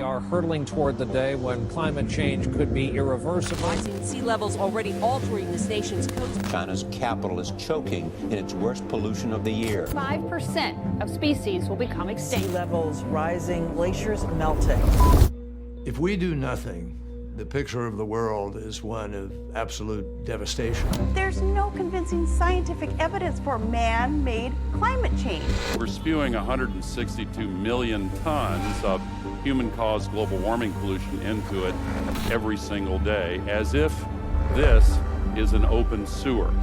are hurtling toward the day when climate change could be irreversible. Rising sea levels already altering this nation's coast. China's capital is choking in its worst pollution of the year. 5% of species will become extinct. Sea levels rising, glaciers melting. If we do nothing, the picture of the world is one of absolute devastation. There's no convincing scientific evidence for man-made climate change. We're spewing 162 million tons of human-caused global warming pollution into it every single day, as if this is an open sewer.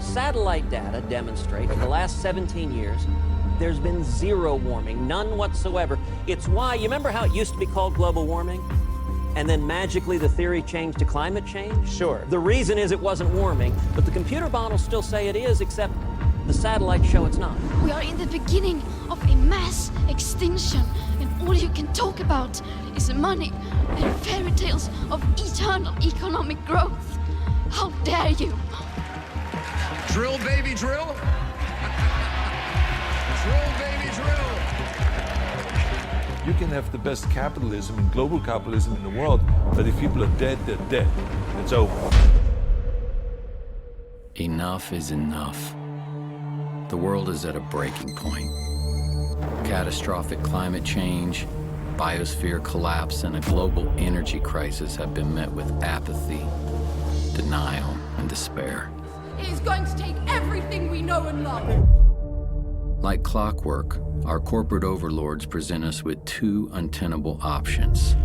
Satellite data demonstrate in the last 17 years, there's been zero warming, none whatsoever. It's why, you remember how it used to be called global warming? And then magically the theory changed to climate change? Sure. The reason is it wasn't warming, but the computer models still say it is, except the satellites show it's not. We are in the beginning of a mass extinction, and all you can talk about is money and fairy tales of eternal economic growth. How dare you? Drill, baby, drill. Drill, baby, drill. You can have the best capitalism and global capitalism in the world, but if people are dead, they're dead. It's over. Enough is enough. The world is at a breaking point. Catastrophic climate change, biosphere collapse, and a global energy crisis have been met with apathy, denial, and despair. It is going to take everything we know and love. Like clockwork, our corporate overlords present us with two untenable options.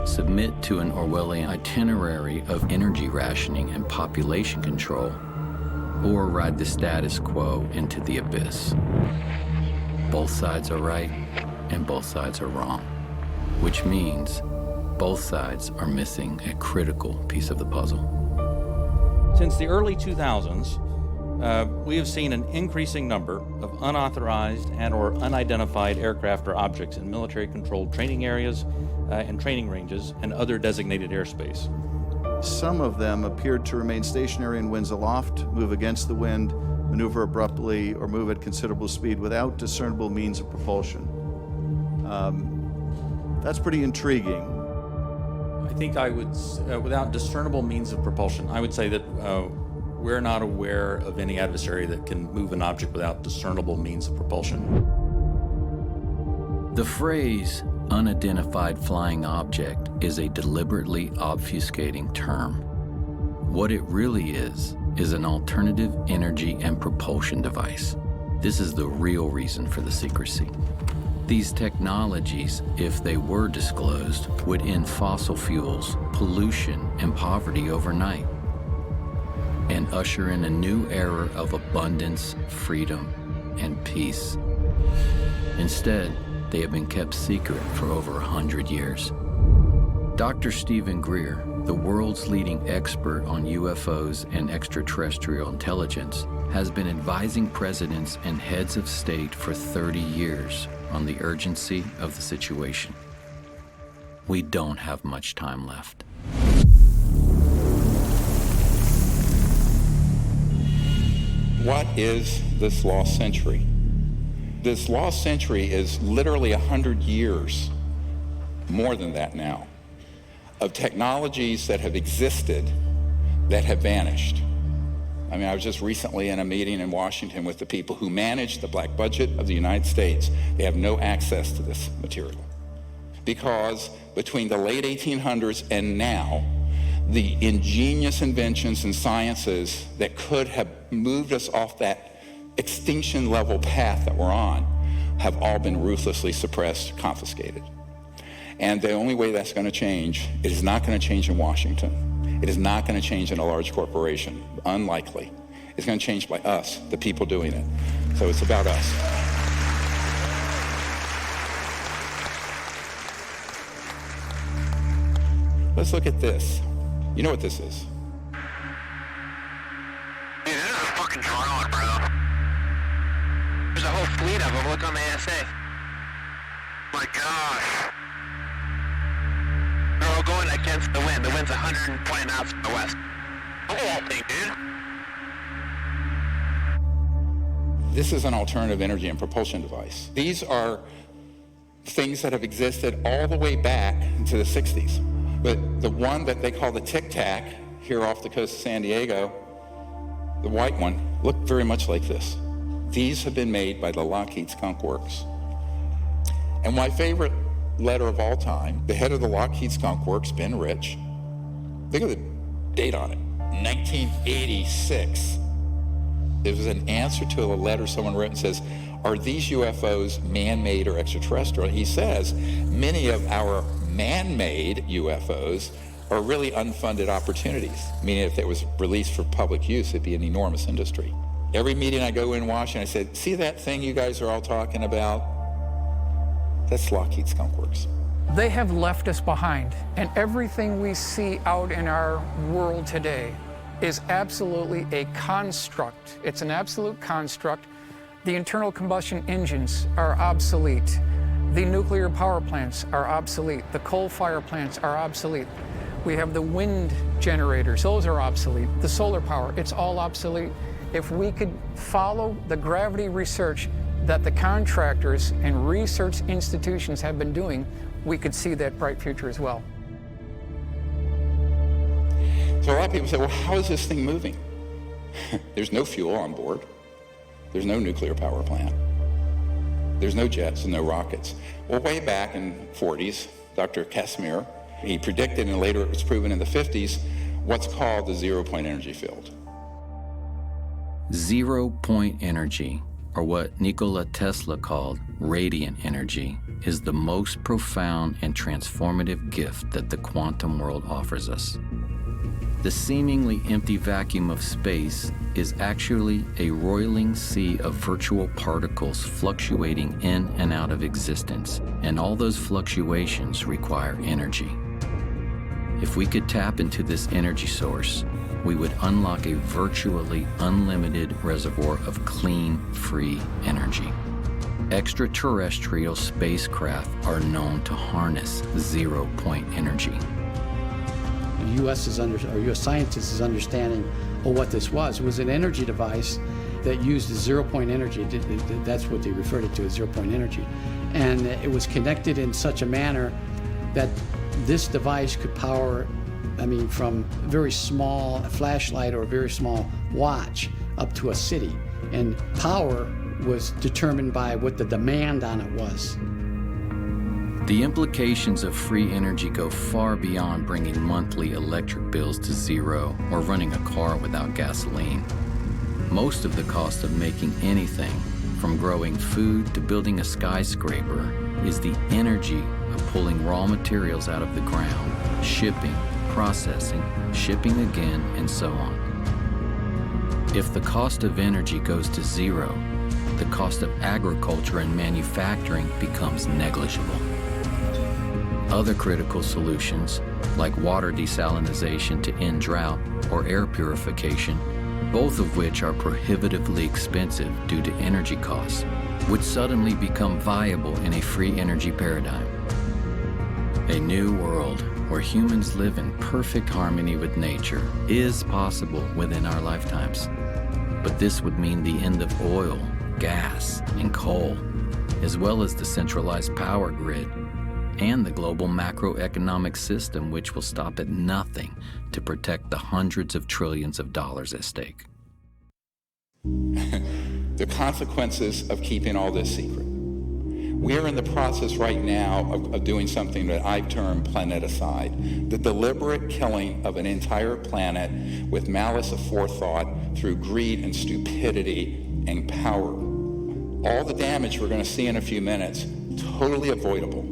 Submit to an Orwellian itinerary of energy rationing and population control, or ride the status quo into the abyss. Both sides are right, and both sides are wrong, which means both sides are missing a critical piece of the puzzle. Since the early 2000s, we have seen an increasing number of unauthorized and or unidentified aircraft or objects in military-controlled training areas and training ranges and other designated airspace. Some of them appeared to remain stationary in winds aloft, move against the wind, maneuver abruptly, or move at considerable speed without discernible means of propulsion. That's pretty intriguing. I think I would, without discernible means of propulsion, I would say that we're not aware of any adversary that can move an object without discernible means of propulsion. The phrase unidentified flying object is a deliberately obfuscating term. What it really is an alternative energy and propulsion device. This is the real reason for the secrecy. These technologies, if they were disclosed, would end fossil fuels, pollution, and poverty overnight, and usher in a new era of abundance, freedom, and peace. Instead, they have been kept secret for over 100 years. Dr. Stephen Greer, the world's leading expert on UFOs and extraterrestrial intelligence, has been advising presidents and heads of state for 30 years on the urgency of the situation. We don't have much time left. What is this lost century? This lost century is literally 100 years, more than that now, of technologies that have existed that have vanished. I mean, I was just recently in a meeting in Washington with the people who manage the black budget of the United States. They have no access to this material because between the late 1800s and now, the ingenious inventions and sciences that could have moved us off that extinction level path that we're on have all been ruthlessly suppressed, confiscated. And the only way that's going to change, it is not going to change in Washington. It is not going to change in a large corporation, unlikely. It's going to change by us, the people doing it. So it's about us. Let's look at this. You know what this is? Dude, this is a fucking drone, bro. There's a whole fleet of them. Look on the ASA. My gosh. They're all going against the wind. The wind's 120 knots from the west. Look at that thing, dude. This is an alternative energy and propulsion device. These are things that have existed all the way back to the 60s. But the one that they call the Tic Tac here off the coast of San Diego, the white one, looked very much like this. These have been made by the Lockheed Skunk Works. And my favorite letter of all time, the head of the Lockheed Skunk Works, Ben Rich, look at the date on it, 1986. It was an answer to a letter someone wrote and says, are these UFOs man-made or extraterrestrial? He says, many of our man-made UFOs are really unfunded opportunities, meaning if it was released for public use, it'd be an enormous industry. Every meeting I go in Washington, I said, see that thing you guys are all talking about? That's Lockheed Skunk Works. They have left us behind, and everything we see out in our world today is absolutely a construct. It's an absolute construct. The internal combustion engines are obsolete. The nuclear power plants are obsolete. The coal-fired plants are obsolete. We have the wind generators, those are obsolete. The solar power, it's all obsolete. If we could follow the gravity research that the contractors and research institutions have been doing, we could see that bright future as well. So a lot of people say, well, how is this thing moving? There's no fuel on board. There's no nuclear power plant. There's no jets and no rockets. Well, way back in the 40s, Dr. Casimir, he predicted, and later it was proven in the 50s, what's called the zero-point energy field. Zero-point energy, or what Nikola Tesla called radiant energy, is the most profound and transformative gift that the quantum world offers us. The seemingly empty vacuum of space is actually a roiling sea of virtual particles fluctuating in and out of existence, and all those fluctuations require energy. If we could tap into this energy source, we would unlock a virtually unlimited reservoir of clean, free energy. Extraterrestrial spacecraft are known to harness zero-point energy. The U.S. scientists' understanding of what this was. It was an energy device that used zero-point energy. That's what they referred it to as zero-point energy. And it was connected in such a manner that this device could power, from a very small flashlight or a very small watch up to a city. And power was determined by what the demand on it was. The implications of free energy go far beyond bringing monthly electric bills to zero or running a car without gasoline. Most of the cost of making anything, from growing food to building a skyscraper, is the energy of pulling raw materials out of the ground, shipping, processing, shipping again, and so on. If the cost of energy goes to zero, the cost of agriculture and manufacturing becomes negligible. Other critical solutions, like water desalination to end drought or air purification, both of which are prohibitively expensive due to energy costs, would suddenly become viable in a free energy paradigm. A new world where humans live in perfect harmony with nature is possible within our lifetimes. But this would mean the end of oil, gas, and coal, as well as the centralized power grid and the global macroeconomic system, which will stop at nothing to protect the hundreds of trillions of dollars at stake. The consequences of keeping all this secret. We are in the process right now of doing something that I've termed planeticide, the deliberate killing of an entire planet with malice aforethought through greed and stupidity and power. All the damage we're going to see in a few minutes, totally avoidable.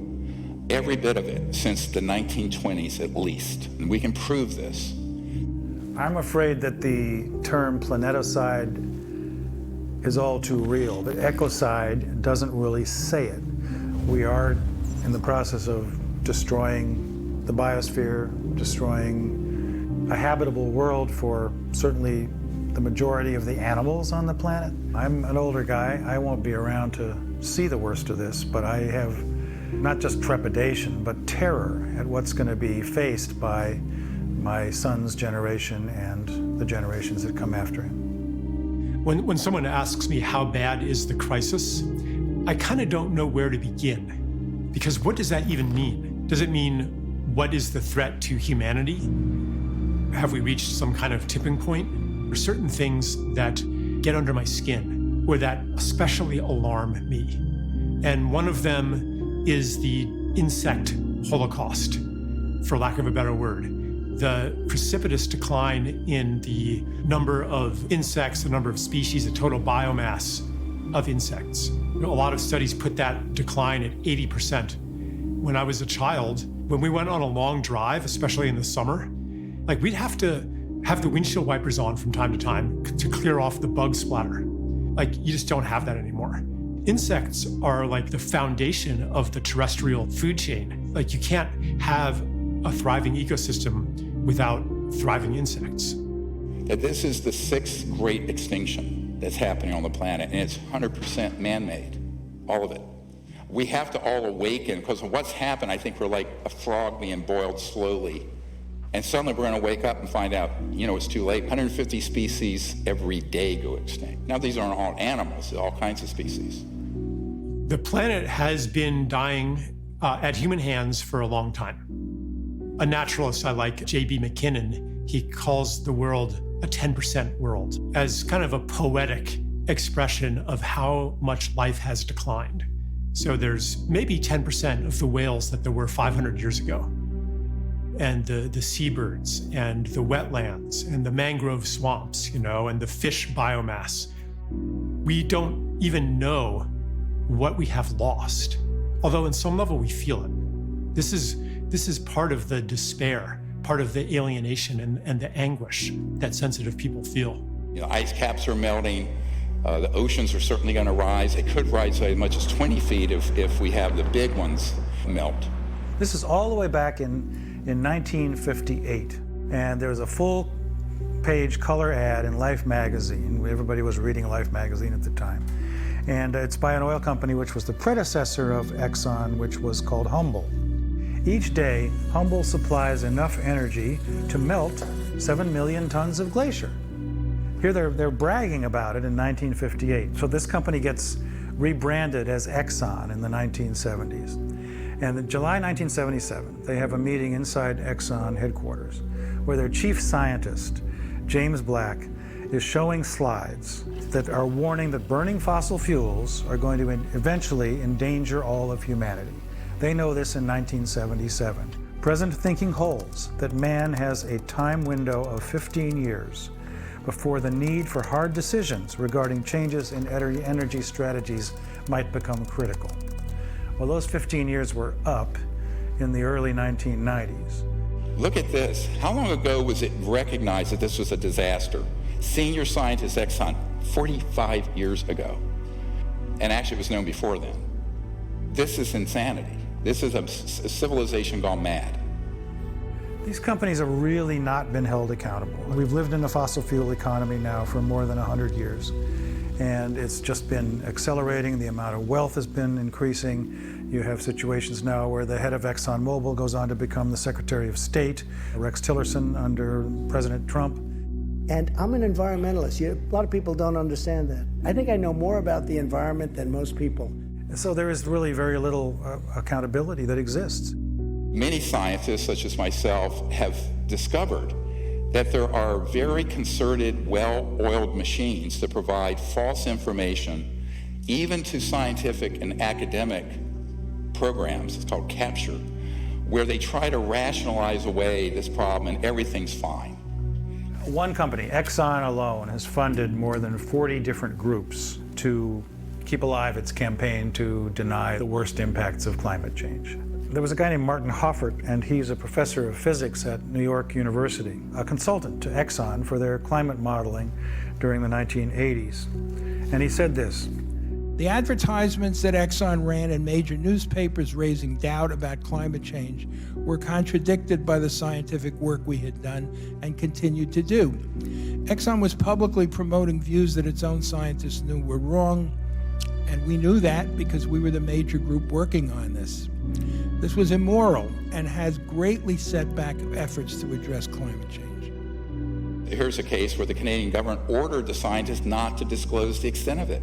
Every bit of it since the 1920s at least. And we can prove this. I'm afraid that the term planeticide is all too real. The ecocide doesn't really say it. We are in the process of destroying the biosphere, destroying a habitable world for certainly the majority of the animals on the planet. I'm an older guy. I won't be around to see the worst of this, but I have not just trepidation, but terror at what's going to be faced by my son's generation and the generations that come after him. When someone asks me how bad is the crisis, I kind of don't know where to begin. Because what does that even mean? Does it mean what is the threat to humanity? Have we reached some kind of tipping point? There are certain things that get under my skin or that especially alarm me. And one of them is the insect holocaust, for lack of a better word. The precipitous decline in the number of insects, the number of species, the total biomass of insects. A lot of studies put that decline at 80%. When I was a child, when we went on a long drive, especially in the summer, like we'd have to have the windshield wipers on from time to time to clear off the bug splatter. Like you just don't have that anymore. Insects are like the foundation of the terrestrial food chain. Like you can't have a thriving ecosystem without thriving insects. That this is the 6th great extinction that's happening on the planet, and it's 100% man-made, all of it. We have to all awaken, because of what's happened, I think we're like a frog being boiled slowly. And suddenly we're going to wake up and find out, it's too late. 150 species every day go extinct. Now, these aren't all animals, they're all kinds of species. The planet has been dying at human hands for a long time. A naturalist I like, J.B. McKinnon, he calls the world a 10% world as kind of a poetic expression of how much life has declined. So there's maybe 10% of the whales that there were 500 years ago. And the seabirds and the wetlands and the mangrove swamps, and the fish biomass. We don't even know what we have lost, although in some level we feel it. This is part of the despair, part of the alienation and the anguish that sensitive people feel. Ice caps are melting. The oceans are certainly going to rise. It could rise as much as 20 feet if we have the big ones melt. This is all the way back in 1958, and there was a full-page color ad in Life magazine. Everybody was reading Life magazine at the time. And it's by an oil company which was the predecessor of Exxon, which was called Humble. Each day, Humble supplies enough energy to melt 7 million tons of glacier. Here they're bragging about it in 1958. So this company gets rebranded as Exxon in the 1970s. And in July 1977, they have a meeting inside Exxon headquarters where their chief scientist, James Black, is showing slides that are warning that burning fossil fuels are going to eventually endanger all of humanity. They know this in 1977. Present thinking holds that man has a time window of 15 years before the need for hard decisions regarding changes in energy strategies might become critical. Well, those 15 years were up in the early 1990s. Look at this. How long ago was it recognized that this was a disaster? Senior scientist Exxon, 45 years ago. And actually it was known before then. This is insanity. This is a civilization gone mad. These companies have really not been held accountable. We've lived in a fossil fuel economy now for more than 100 years. And it's just been accelerating. The amount of wealth has been increasing. You have situations now where the head of ExxonMobil goes on to become the Secretary of State, Rex Tillerson under President Trump. And I'm an environmentalist. A lot of people don't understand that. I think I know more about the environment than most people. So there is really very little accountability that exists. Many scientists, such as myself, have discovered that there are very concerted, well-oiled machines that provide false information, even to scientific and academic programs. It's called capture, where they try to rationalize away this problem and everything's fine. One company, Exxon alone, has funded more than 40 different groups to keep alive its campaign to deny the worst impacts of climate change. There was a guy named Martin Hoffert, and he's a professor of physics at New York University, a consultant to Exxon for their climate modeling during the 1980s. And he said this: the advertisements that Exxon ran in major newspapers raising doubt about climate change were contradicted by the scientific work we had done and continued to do. Exxon was publicly promoting views that its own scientists knew were wrong, and we knew that because we were the major group working on this. This was immoral and has greatly set back efforts to address climate change. Here's a case where the Canadian government ordered the scientists not to disclose the extent of it.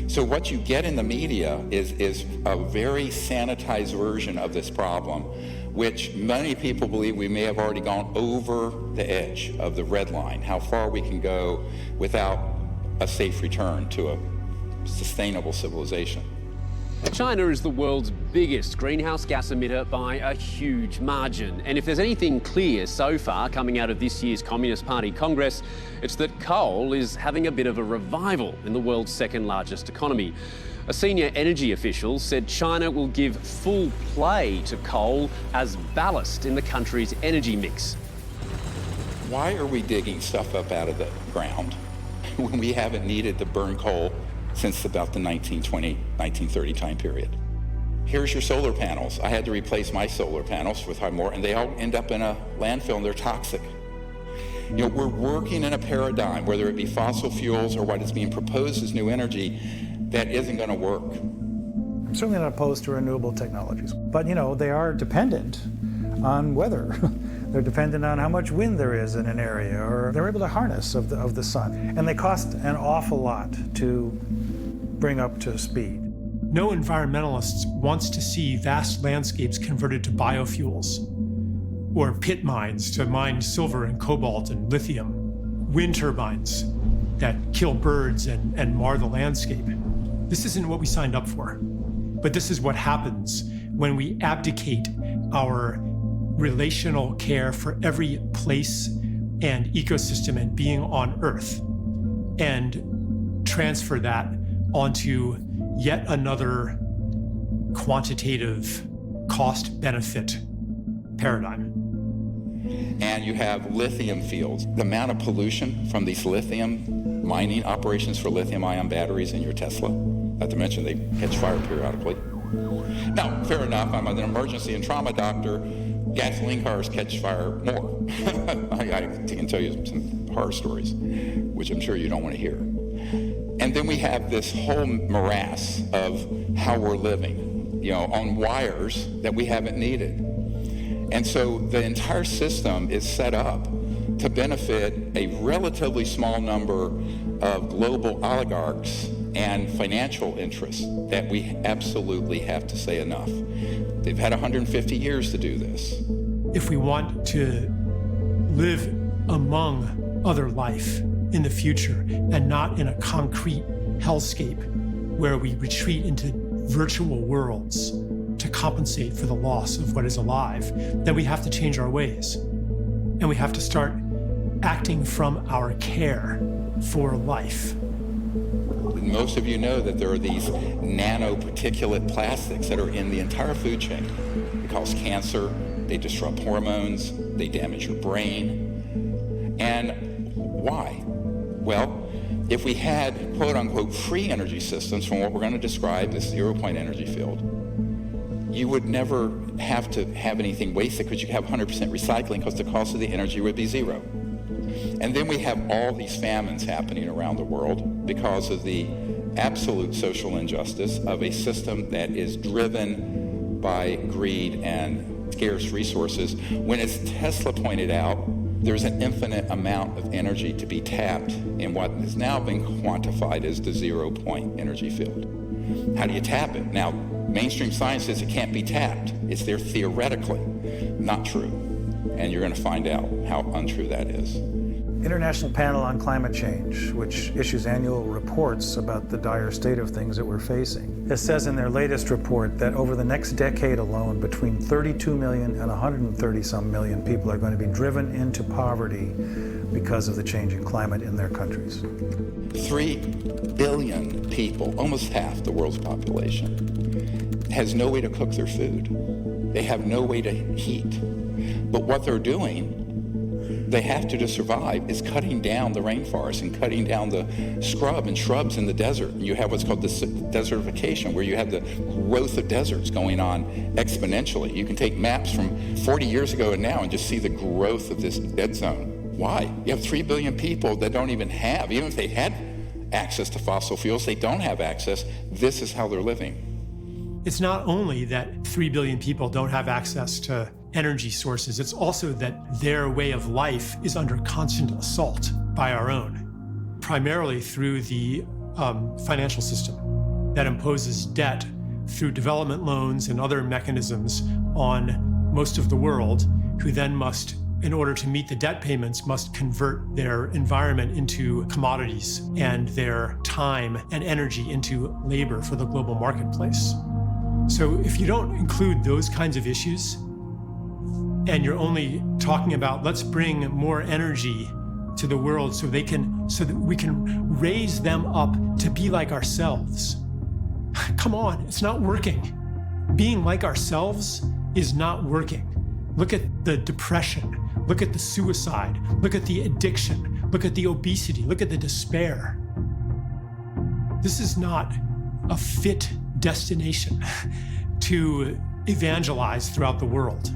So what you get in the media is a very sanitized version of this problem, which many people believe we may have already gone over the edge of the red line, how far we can go without a safe return to a sustainable civilization. China is the world's biggest greenhouse gas emitter by a huge margin. And if there's anything clear so far coming out of this year's Communist Party Congress, it's that coal is having a bit of a revival in the world's second largest economy. A senior energy official said China will give full play to coal as ballast in the country's energy mix. Why are we digging stuff up out of the ground when we haven't needed to burn coal since about the 1920, 1930 time period? Here's your solar panels. I had to replace my solar panels with more, and they all end up in a landfill and they're toxic. You know, we're working in a paradigm, whether it be fossil fuels or what is being proposed as new energy, that isn't going to work. I'm certainly not opposed to renewable technologies, but you know, they are dependent on weather. They're dependent on how much wind there is in an area, or they're able to harness of the sun. And they cost an awful lot to bring up to speed. No environmentalist wants to see vast landscapes converted to biofuels, or pit mines to mine silver and cobalt and lithium, wind turbines that kill birds and mar the landscape. This isn't what we signed up for. But this is what happens when we abdicate our relational care for every place and ecosystem and being on Earth and transfer that onto yet another quantitative cost-benefit paradigm. And you have lithium fields. The amount of pollution from these lithium mining operations for lithium-ion batteries in your Tesla, not to mention they catch fire periodically. Now, fair enough, I'm an emergency and trauma doctor. Gasoline cars catch fire more. I can tell you some horror stories, which I'm sure you don't want to hear. And then we have this whole morass of how we're living, you know, on wires that we haven't needed. And so the entire system is set up to benefit a relatively small number of global oligarchs and financial interests that we absolutely have to say enough. They've had 150 years to do this. If we want to live among other life in the future and not in a concrete hellscape where we retreat into virtual worlds to compensate for the loss of what is alive, then we have to change our ways. And we have to start acting from our care for life. Most of you know that there are these nanoparticulate plastics that are in the entire food chain. They cause cancer, they disrupt hormones, they damage your brain. And why? Well, if we had quote-unquote free energy systems from what we're going to describe as zero-point energy field, you would never have to have anything wasted because you have 100% recycling because the cost of the energy would be zero. And then we have all these famines happening around the world because of the absolute social injustice of a system that is driven by greed and scarce resources. When, as Tesla pointed out, there's an infinite amount of energy to be tapped in what has now been quantified as the zero-point energy field. How do you tap it? Now, mainstream science says it can't be tapped. It's there theoretically. Not true. And you're going to find out how untrue that is. International Panel on Climate Change, which issues annual reports about the dire state of things that we're facing. It says in their latest report that over the next decade alone, between 32 million and 130-some million people are going to be driven into poverty because of the changing climate in their countries. 3 billion people, almost half the world's population, has no way to cook their food. They have no way to heat. But what they're doing, they have to survive, is cutting down the rainforest and cutting down the scrub and shrubs in the desert. And you have what's called desertification, where you have the growth of deserts going on exponentially. You can take maps from 40 years ago and now and just see the growth of this dead zone. Why? You have 3 billion people that don't even have, even if they had access to fossil fuels, they don't have access. This is how they're living. It's not only that 3 billion people don't have access to energy sources, it's also that their way of life is under constant assault by our own, primarily through the financial system that imposes debt through development loans and other mechanisms on most of the world, who then must, in order to meet the debt payments, must convert their environment into commodities and their time and energy into labor for the global marketplace. So if you don't include those kinds of issues, and you're only talking about let's bring more energy to the world so that we can raise them up to be like ourselves. Come on, it's not working. Being like ourselves is not working. Look at the depression, look at the suicide, look at the addiction, look at the obesity, look at the despair. This is not a fit destination to evangelize throughout the world.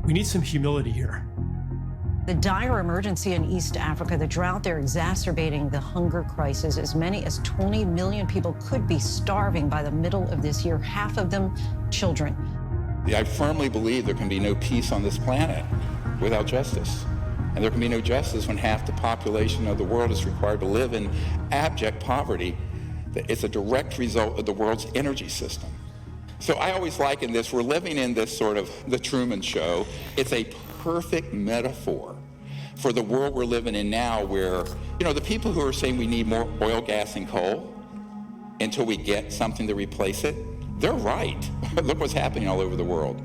We need some humility here. The dire emergency in East Africa, the drought there exacerbating the hunger crisis. As many as 20 million people could be starving by the middle of this year, half of them children. I firmly believe there can be no peace on this planet without justice. And there can be no justice when half the population of the world is required to live in abject poverty. It's a direct result of the world's energy system. So I always liken this, we're living in this sort of the Truman Show. It's a perfect metaphor for the world we're living in now where, the people who are saying we need more oil, gas, and coal until we get something to replace it, they're right. Look what's happening all over the world.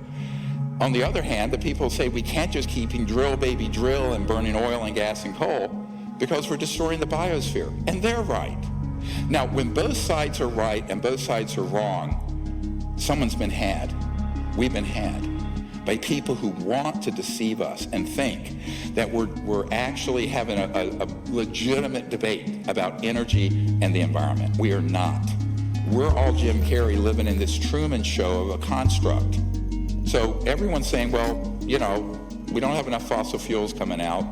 On the other hand, the people say we can't just keep drill, baby, drill and burning oil and gas and coal because we're destroying the biosphere. And they're right. Now, when both sides are right and both sides are wrong, someone's been had. We've been had by people who want to deceive us and think that we're actually having a legitimate debate about energy and the environment. We are not. We're all Jim Carrey living in this Truman Show of a construct. So everyone's saying, well, we don't have enough fossil fuels coming out,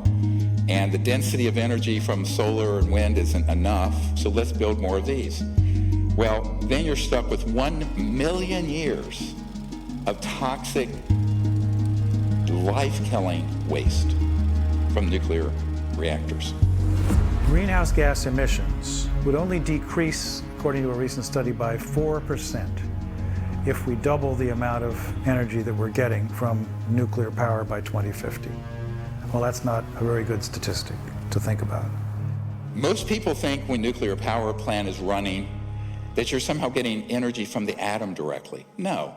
and the density of energy from solar and wind isn't enough, so let's build more of these. Well, then you're stuck with 1 million years of toxic, life-killing waste from nuclear reactors. Greenhouse gas emissions would only decrease, according to a recent study, by 4% if we double the amount of energy that we're getting from nuclear power by 2050. Well, that's not a very good statistic to think about. Most people think when nuclear power plant is running that you're somehow getting energy from the atom directly. No.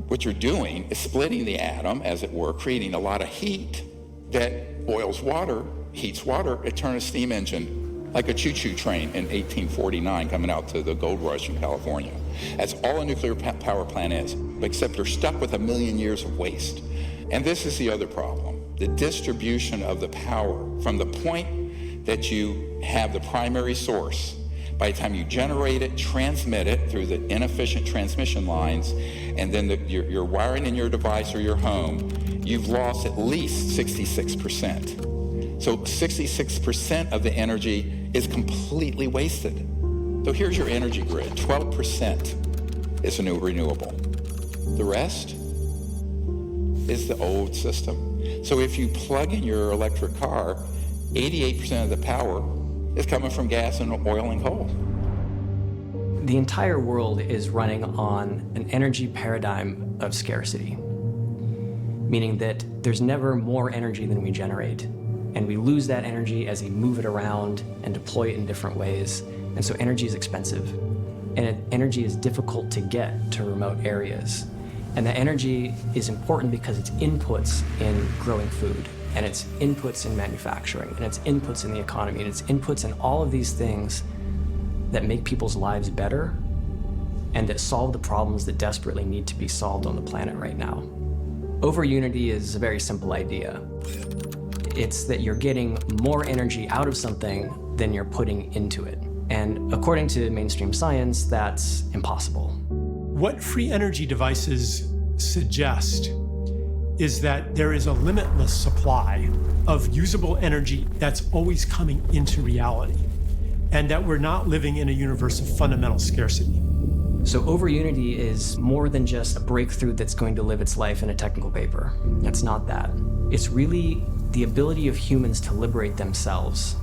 What you're doing is splitting the atom, as it were, creating a lot of heat that boils water, heats water, it turns a steam engine, like a choo-choo train in 1849 coming out to the gold rush in California. That's all a nuclear power plant is, except they're stuck with 1 million years of waste. And this is the other problem. The distribution of the power from the point that you have the primary source, by the time you generate it, transmit it through the inefficient transmission lines, and then you're wiring in your device or your home, you've lost at least 66%. So 66% of the energy is completely wasted. So here's your energy grid. 12% is a new renewable. The rest is the old system. So if you plug in your electric car, 88% of the power is coming from gas and oil and coal. The entire world is running on an energy paradigm of scarcity, meaning that there's never more energy than we generate, and we lose that energy as we move it around and deploy it in different ways. And so energy is expensive, and energy is difficult to get to remote areas. And that energy is important because it's inputs in growing food, and it's inputs in manufacturing, and it's inputs in the economy, and it's inputs in all of these things that make people's lives better and that solve the problems that desperately need to be solved on the planet right now. Over unity is a very simple idea. It's that you're getting more energy out of something than you're putting into it. And according to mainstream science, that's impossible. What free energy devices suggest is that there is a limitless supply of usable energy that's always coming into reality, and that we're not living in a universe of fundamental scarcity. So over unity is more than just a breakthrough that's going to live its life in a technical paper. It's not that. It's really the ability of humans to liberate themselves.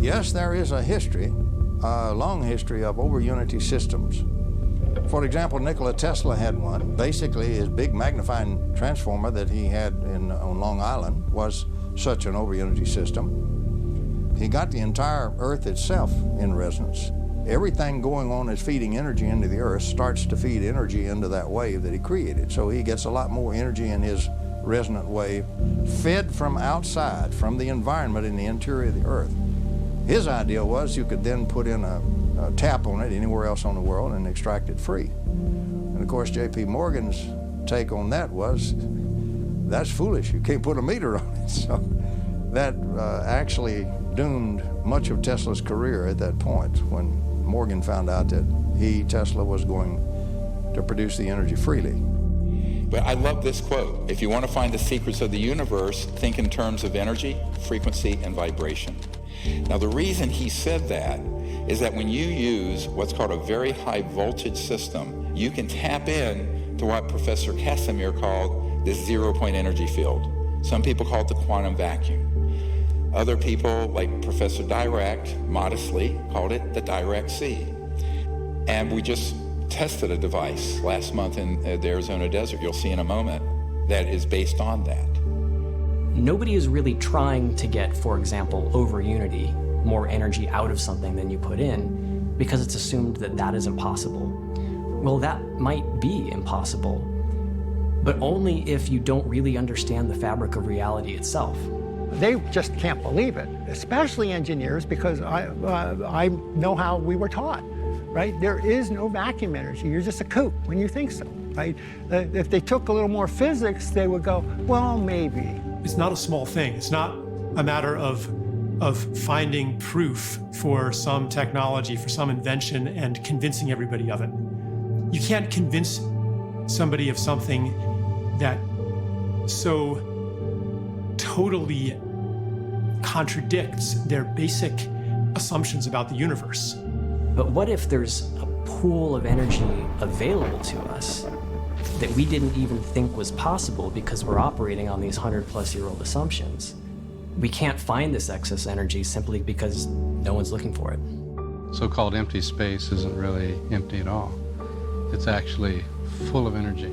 Yes, there is a history a long history of over-unity systems. For example, Nikola Tesla had one. Basically, his big magnifying transformer that he had on Long Island was such an over-unity system. He got the entire Earth itself in resonance. Everything going on is feeding energy into the Earth starts to feed energy into that wave that he created. So he gets a lot more energy in his resonant wave fed from outside, from the environment in the interior of the Earth. His idea was you could then put in a tap on it anywhere else on the world and extract it free. And of course, J.P. Morgan's take on that was, that's foolish, you can't put a meter on it. So that actually doomed much of Tesla's career at that point when Morgan found out that Tesla, was going to produce the energy freely. But I love this quote. If you want to find the secrets of the universe, think in terms of energy, frequency, and vibration. Now, the reason he said that is that when you use what's called a very high voltage system, you can tap in to what Professor Casimir called the 0-point energy field. Some people call it the quantum vacuum. Other people, like Professor Dirac, modestly called it the Dirac Sea. And we just tested a device last month in the Arizona desert, you'll see in a moment, that is based on that. Nobody is really trying to get, for example, over unity, more energy out of something than you put in, because it's assumed that that is impossible. Well, that might be impossible, but only if you don't really understand the fabric of reality itself. They just can't believe it, especially engineers, because I know how we were taught, right? There is no vacuum energy. You're just a kook when you think so, right? If they took a little more physics, they would go, well, maybe. It's not a small thing. It's not a matter of finding proof for some technology, for some invention, and convincing everybody of it. You can't convince somebody of something that so totally contradicts their basic assumptions about the universe. But what if there's a pool of energy available to us that we didn't even think was possible because we're operating on these 100-plus-year-old assumptions? We can't find this excess energy simply because no one's looking for it. So-called empty space isn't really empty at all. It's actually full of energy.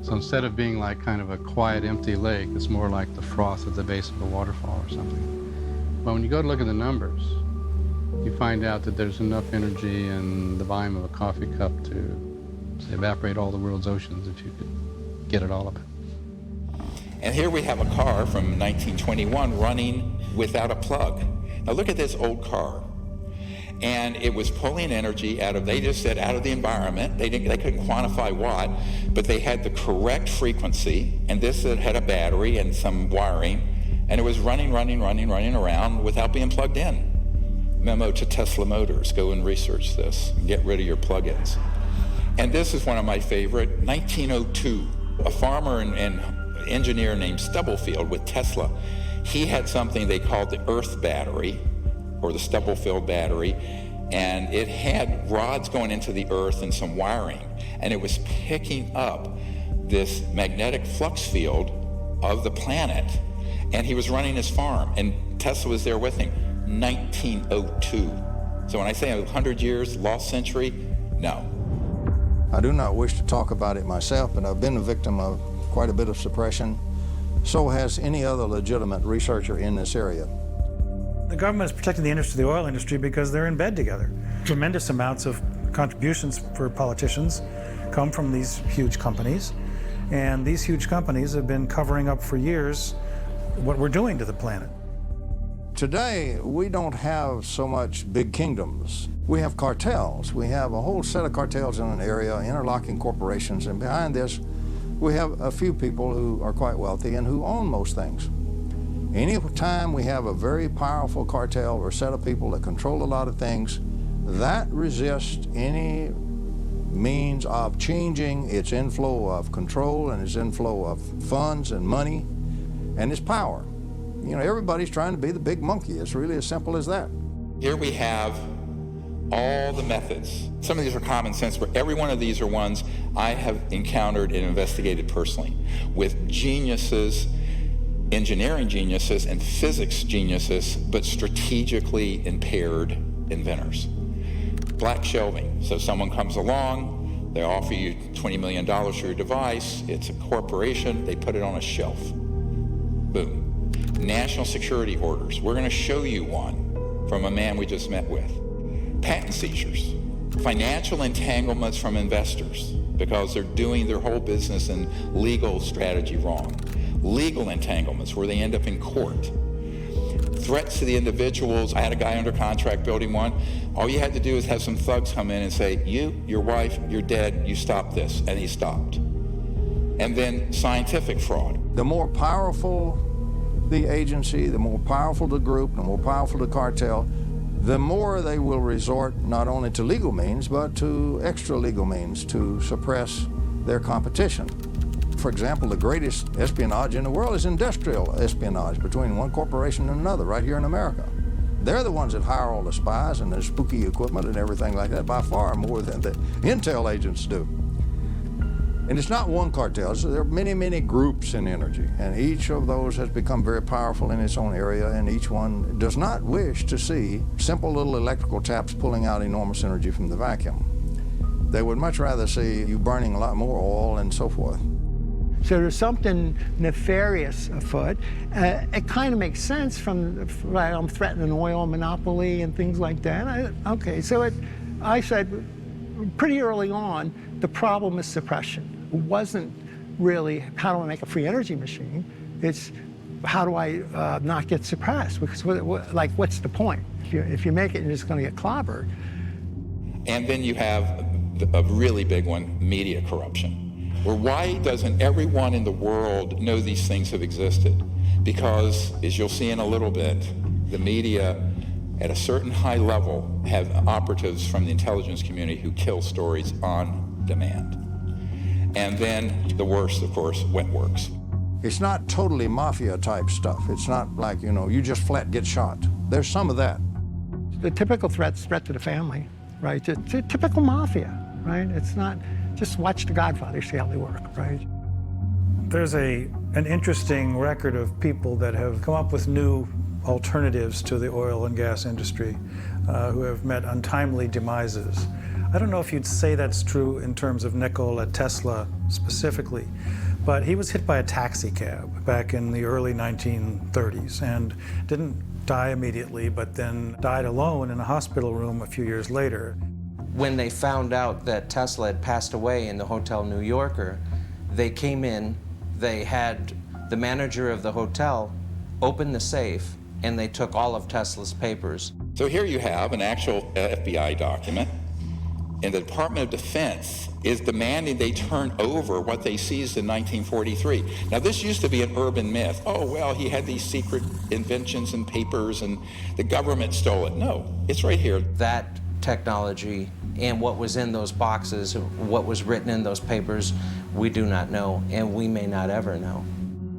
So instead of being like kind of a quiet, empty lake, it's more like the froth at the base of a waterfall or something. But when you go to look at the numbers, you find out that there's enough energy in the volume of a coffee cup to, say, evaporate all the world's oceans if you could get it all of it. And here we have a car from 1921 running without a plug. Now look at this old car. And it was pulling energy out of, they just said, out of the environment. They couldn't quantify what, but they had the correct frequency, and this had a battery and some wiring, and it was running around without being plugged in. Memo to Tesla Motors, go and research this and get rid of your plug-ins. And this is one of my favorite, 1902. A farmer and engineer named Stubblefield with Tesla, he had something they called the Earth battery, or the Stubblefield battery, and it had rods going into the Earth and some wiring, and it was picking up this magnetic flux field of the planet, and he was running his farm, and Tesla was there with him. 1902. So when I say 100 years, lost century, no. I do not wish to talk about it myself, but I've been a victim of quite a bit of suppression. So has any other legitimate researcher in this area. The government is protecting the interests of the oil industry because they're in bed together. Tremendous amounts of contributions for politicians come from these huge companies, and these huge companies have been covering up for years what we're doing to the planet. Today, we don't have so much big kingdoms. We have cartels. We have a whole set of cartels in an area, interlocking corporations, and behind this, we have a few people who are quite wealthy and who own most things. Any time we have a very powerful cartel or set of people that control a lot of things, that resists any means of changing its inflow of control and its inflow of funds and money and its power. You know, everybody's trying to be the big monkey. It's really as simple as that. Here we have all the methods. Some of these are common sense, but every one of these are ones I have encountered and investigated personally with geniuses, engineering geniuses and physics geniuses, but strategically impaired inventors. Black shelving. So someone comes along, they offer you $20 million for your device, it's a corporation, they put it on a shelf. Boom. National security orders. We're going to show you one from a man we just met with. Patent seizures. Financial entanglements from investors because they're doing their whole business and legal strategy wrong. Legal entanglements where they end up in court. Threats to the individuals. I had a guy under contract building one. All you had to do is have some thugs come in and say, you, your wife, you're dead, you stop this. And he stopped. And then scientific fraud. The more powerful the agency, the more powerful the group, the more powerful the cartel, the more they will resort not only to legal means, but to extra legal means to suppress their competition. For example, the greatest espionage in the world is industrial espionage between one corporation and another right here in America. They're the ones that hire all the spies and the spooky equipment and everything like that by far more than the intel agents do. And it's not one cartel, so there are many, many groups in energy, and each of those has become very powerful in its own area, and each one does not wish to see simple little electrical taps pulling out enormous energy from the vacuum. They would much rather see you burning a lot more oil and so forth. So there's something nefarious afoot. It kind of makes sense from, right, I'm threatening an oil monopoly and things like that. I said pretty early on, the problem is suppression. It wasn't really, how do I make a free energy machine? It's, how do I not get suppressed? Because what's the point? If you make it, you're just going to get clobbered. And then you have a really big one, media corruption. Well, why doesn't everyone in the world know these things have existed? Because, as you'll see in a little bit, the media at a certain high level have operatives from the intelligence community who kill stories on demand. And then the worst, of course, wet works. It's not totally mafia type stuff. It's not like, you just flat get shot. There's some of that. The typical threat's threat to the family, right? It's a typical mafia, right? It's not, just watch The Godfather, see how they work, right? There's an interesting record of people that have come up with new alternatives to the oil and gas industry who have met untimely demises. I don't know if you'd say that's true in terms of Nikola Tesla specifically, but he was hit by a taxi cab back in the early 1930s and didn't die immediately, but then died alone in a hospital room a few years later. When they found out that Tesla had passed away in the Hotel New Yorker, they came in, they had the manager of the hotel open the safe, and they took all of Tesla's papers. So here you have an actual FBI document, and the Department of Defense is demanding they turn over what they seized in 1943. Now, this used to be an urban myth. Oh, well, he had these secret inventions and papers, and the government stole it. No, it's right here. That technology and what was in those boxes, what was written in those papers, we do not know, and we may not ever know.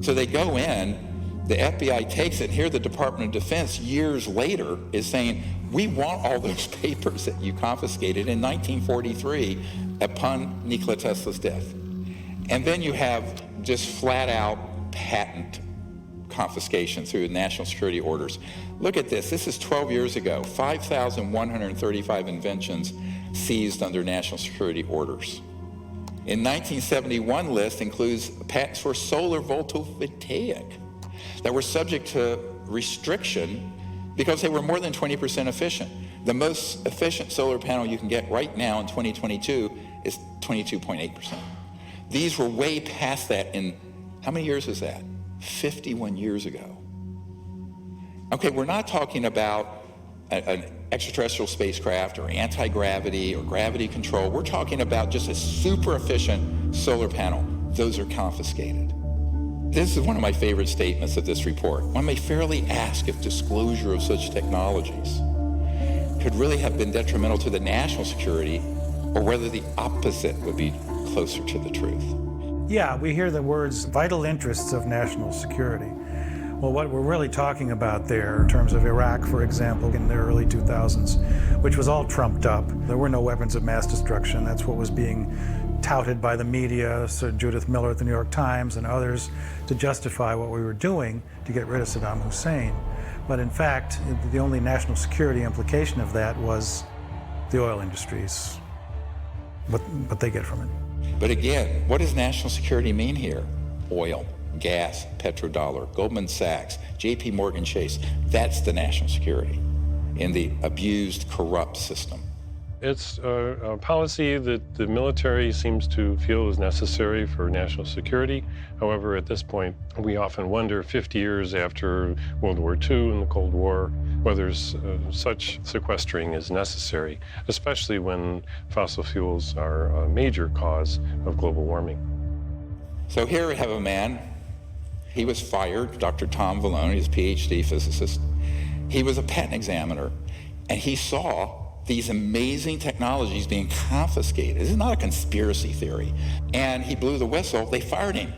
So they go in, the FBI takes it, and here the Department of Defense years later is saying, we want all those papers that you confiscated in 1943 upon Nikola Tesla's death. And then you have just flat out patent confiscation through national security orders. Look at this. This is 12 years ago. 5,135 inventions seized under national security orders. In 1971 list includes patents for solar photovoltaic that were subject to restriction because they were more than 20% efficient. The most efficient solar panel you can get right now in 2022 is 22.8%. These were way past that in, how many years is that? 51 years ago. Okay, we're not talking about an extraterrestrial spacecraft or anti-gravity or gravity control. We're talking about just a super efficient solar panel. Those are confiscated. This is one of my favorite statements of this report. One may fairly ask if disclosure of such technologies could really have been detrimental to the national security or whether the opposite would be closer to the truth. Yeah, we hear the words vital interests of national security. Well, what we're really talking about there in terms of Iraq, for example, in the early 2000s, which was all trumped up. There were no weapons of mass destruction. That's what was being touted by the media, Sir Judith Miller at the New York Times and others, to justify what we were doing to get rid of Saddam Hussein. But in fact, the only national security implication of that was the oil industries, what they get from it. But again, what does national security mean here? Oil, gas, petrodollar, Goldman Sachs, JP Morgan Chase. That's the national security in the abused, corrupt system. It's a policy that the military seems to feel is necessary for national security. However, at this point, we often wonder, 50 years after World War II and the Cold War, whether such sequestering is necessary, especially when fossil fuels are a major cause of global warming. So here we have a man. He was fired, Dr. Tom Vallone, he's a PhD physicist. He was a patent examiner, and he saw these amazing technologies being confiscated. This is not a conspiracy theory. And he blew the whistle, they fired him.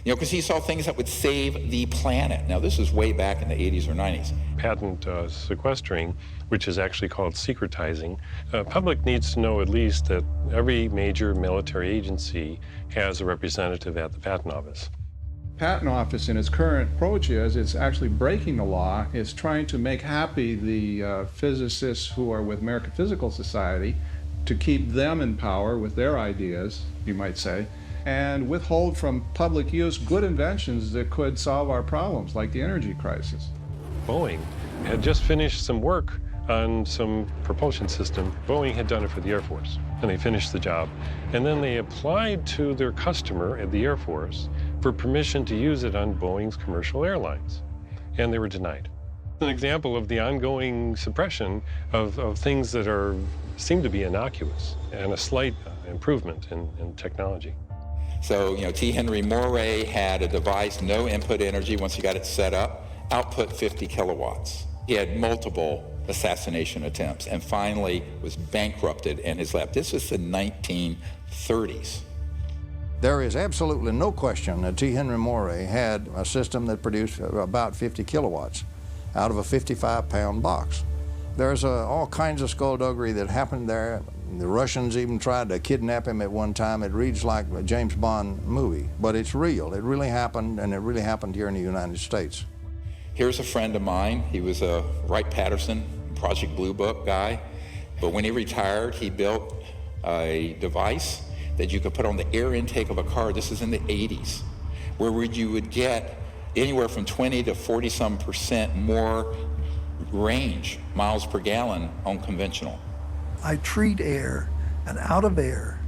You know, because he saw things that would save the planet. Now, this is way back in the 80s or 90s. Patent sequestering, which is actually called secretizing, public needs to know at least that every major military agency has a representative at the Patent Office. Patent Office in its current approach is it's actually breaking the law. It's trying to make happy the physicists who are with American Physical Society to keep them in power with their ideas, you might say, and withhold from public use good inventions that could solve our problems, like the energy crisis. Boeing had just finished some work on some propulsion system. Boeing had done it for the Air Force, and they finished the job. And then they applied to their customer at the Air Force for permission to use it on Boeing's commercial airlines, and they were denied. An example of the ongoing suppression of things that seem to be innocuous and a slight improvement in technology. So, you know, T. Henry Moray had a device, no input energy once he got it set up, output 50 kilowatts. He had multiple assassination attempts and finally was bankrupted in his lab. This was the 1930s. There is absolutely no question that T. Henry Moray had a system that produced about 50 kilowatts out of a 55-pound box. There's all kinds of skullduggery that happened there. The Russians even tried to kidnap him at one time. It reads like a James Bond movie, but it's real. It really happened, and it really happened here in the United States. Here's a friend of mine. He was a Wright-Patterson Project Blue Book guy, but when he retired, he built a device that you could put on the air intake of a car. This is in the 80s, where you would get anywhere from 20 to 40-some% more range, miles per gallon, on conventional. I treat air, and out of air,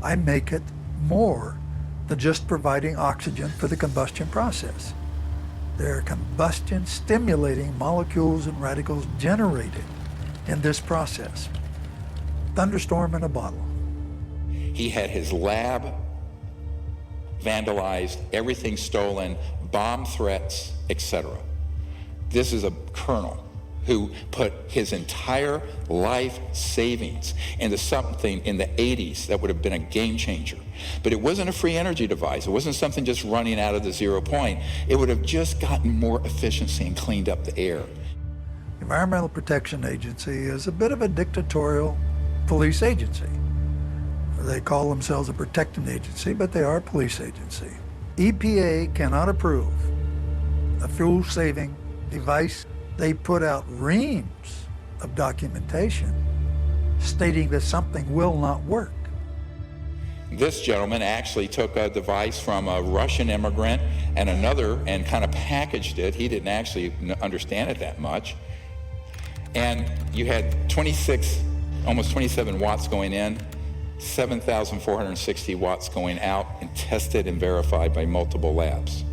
I make it more than just providing oxygen for the combustion process. There are combustion-stimulating molecules and radicals generated in this process. Thunderstorm in a bottle. He had his lab vandalized, everything stolen, bomb threats, etc. This is a colonel who put his entire life savings into something in the 80s that would have been a game changer. But it wasn't a free energy device. It wasn't something just running out of the 0 point. It would have just gotten more efficiency and cleaned up the air. The Environmental Protection Agency is a bit of a dictatorial police agency. They call themselves a protecting agency, but they are a police agency. EPA cannot approve a fuel-saving device. They put out reams of documentation stating that something will not work. This gentleman actually took a device from a Russian immigrant and another and kind of packaged it. He didn't actually understand it that much. And you had 26, almost 27 watts going in, 7,460 watts going out, and tested and verified by multiple labs.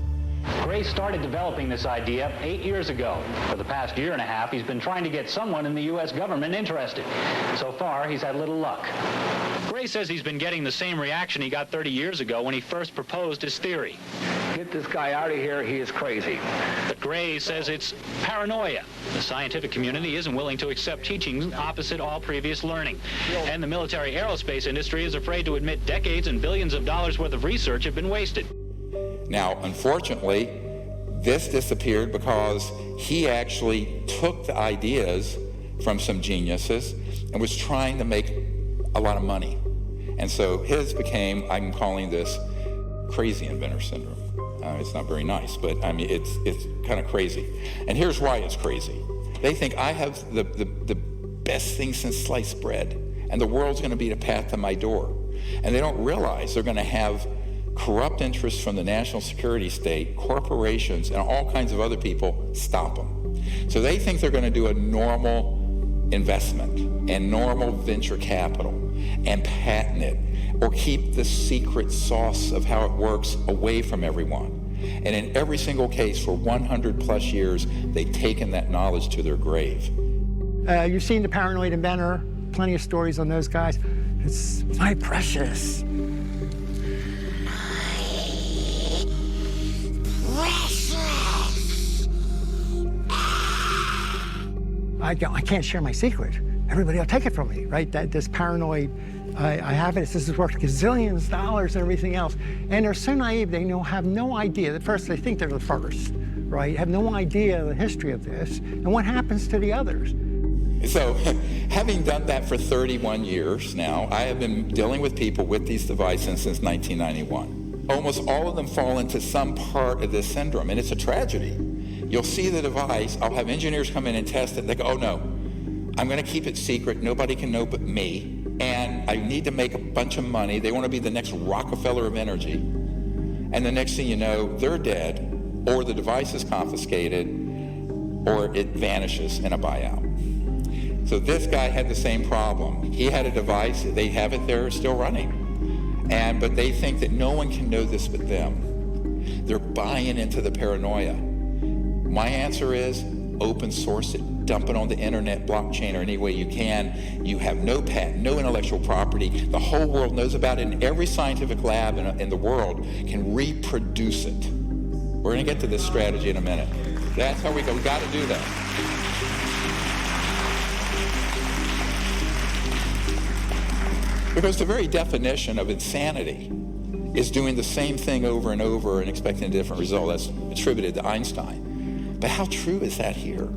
Gray started developing this idea 8 years ago. For the past year and a half, he's been trying to get someone in the U.S. government interested. So far, he's had little luck. Gray says he's been getting the same reaction he got 30 years ago when he first proposed his theory. Get this guy out of here, he is crazy. But Gray says it's paranoia. The scientific community isn't willing to accept teachings opposite all previous learning. And the military aerospace industry is afraid to admit decades and billions of dollars worth of research have been wasted. Now, unfortunately, this disappeared because he actually took the ideas from some geniuses and was trying to make a lot of money. And so his became, I'm calling this crazy inventor syndrome. It's not very nice, but I mean, it's kind of crazy. And here's why it's crazy. They think I have the best thing since sliced bread, and the world's going to be the path to my door. And they don't realize they're going to have corrupt interests from the national security state, corporations, and all kinds of other people stop them. So they think they're going to do a normal investment and normal venture capital and patent it, or keep the secret sauce of how it works away from everyone. And in every single case for 100 plus years, they've taken that knowledge to their grave. You've seen The Paranoid Inventor, plenty of stories on those guys. It's my precious. I can't share my secret. Everybody will take it from me, right? This paranoid, I have it, this is worth gazillions of dollars and everything else. And they're so naive, they have no idea. At first, they think they're the first, right? Have no idea the history of this and what happens to the others. So, having done that for 31 years now, I have been dealing with people with these devices since 1991. Almost all of them fall into some part of this syndrome, and it's a tragedy. You'll see the device, I'll have engineers come in and test it, they go, oh no, I'm gonna keep it secret, nobody can know but me, and I need to make a bunch of money, they wanna be the next Rockefeller of energy, and the next thing you know, they're dead, or the device is confiscated, or it vanishes in a buyout. So this guy had the same problem. He had a device, they have it there, still running, but they think that no one can know this but them. They're buying into the paranoia. My answer is open source it, dump it on the internet, blockchain, or any way you can. You have no patent, no intellectual property. The whole world knows about it, and every scientific lab in the world can reproduce it. We're going to get to this strategy in a minute. That's how we go. We got to do that. Because the very definition of insanity is doing the same thing over and over and expecting a different result. That's attributed to Einstein. But how true is that here?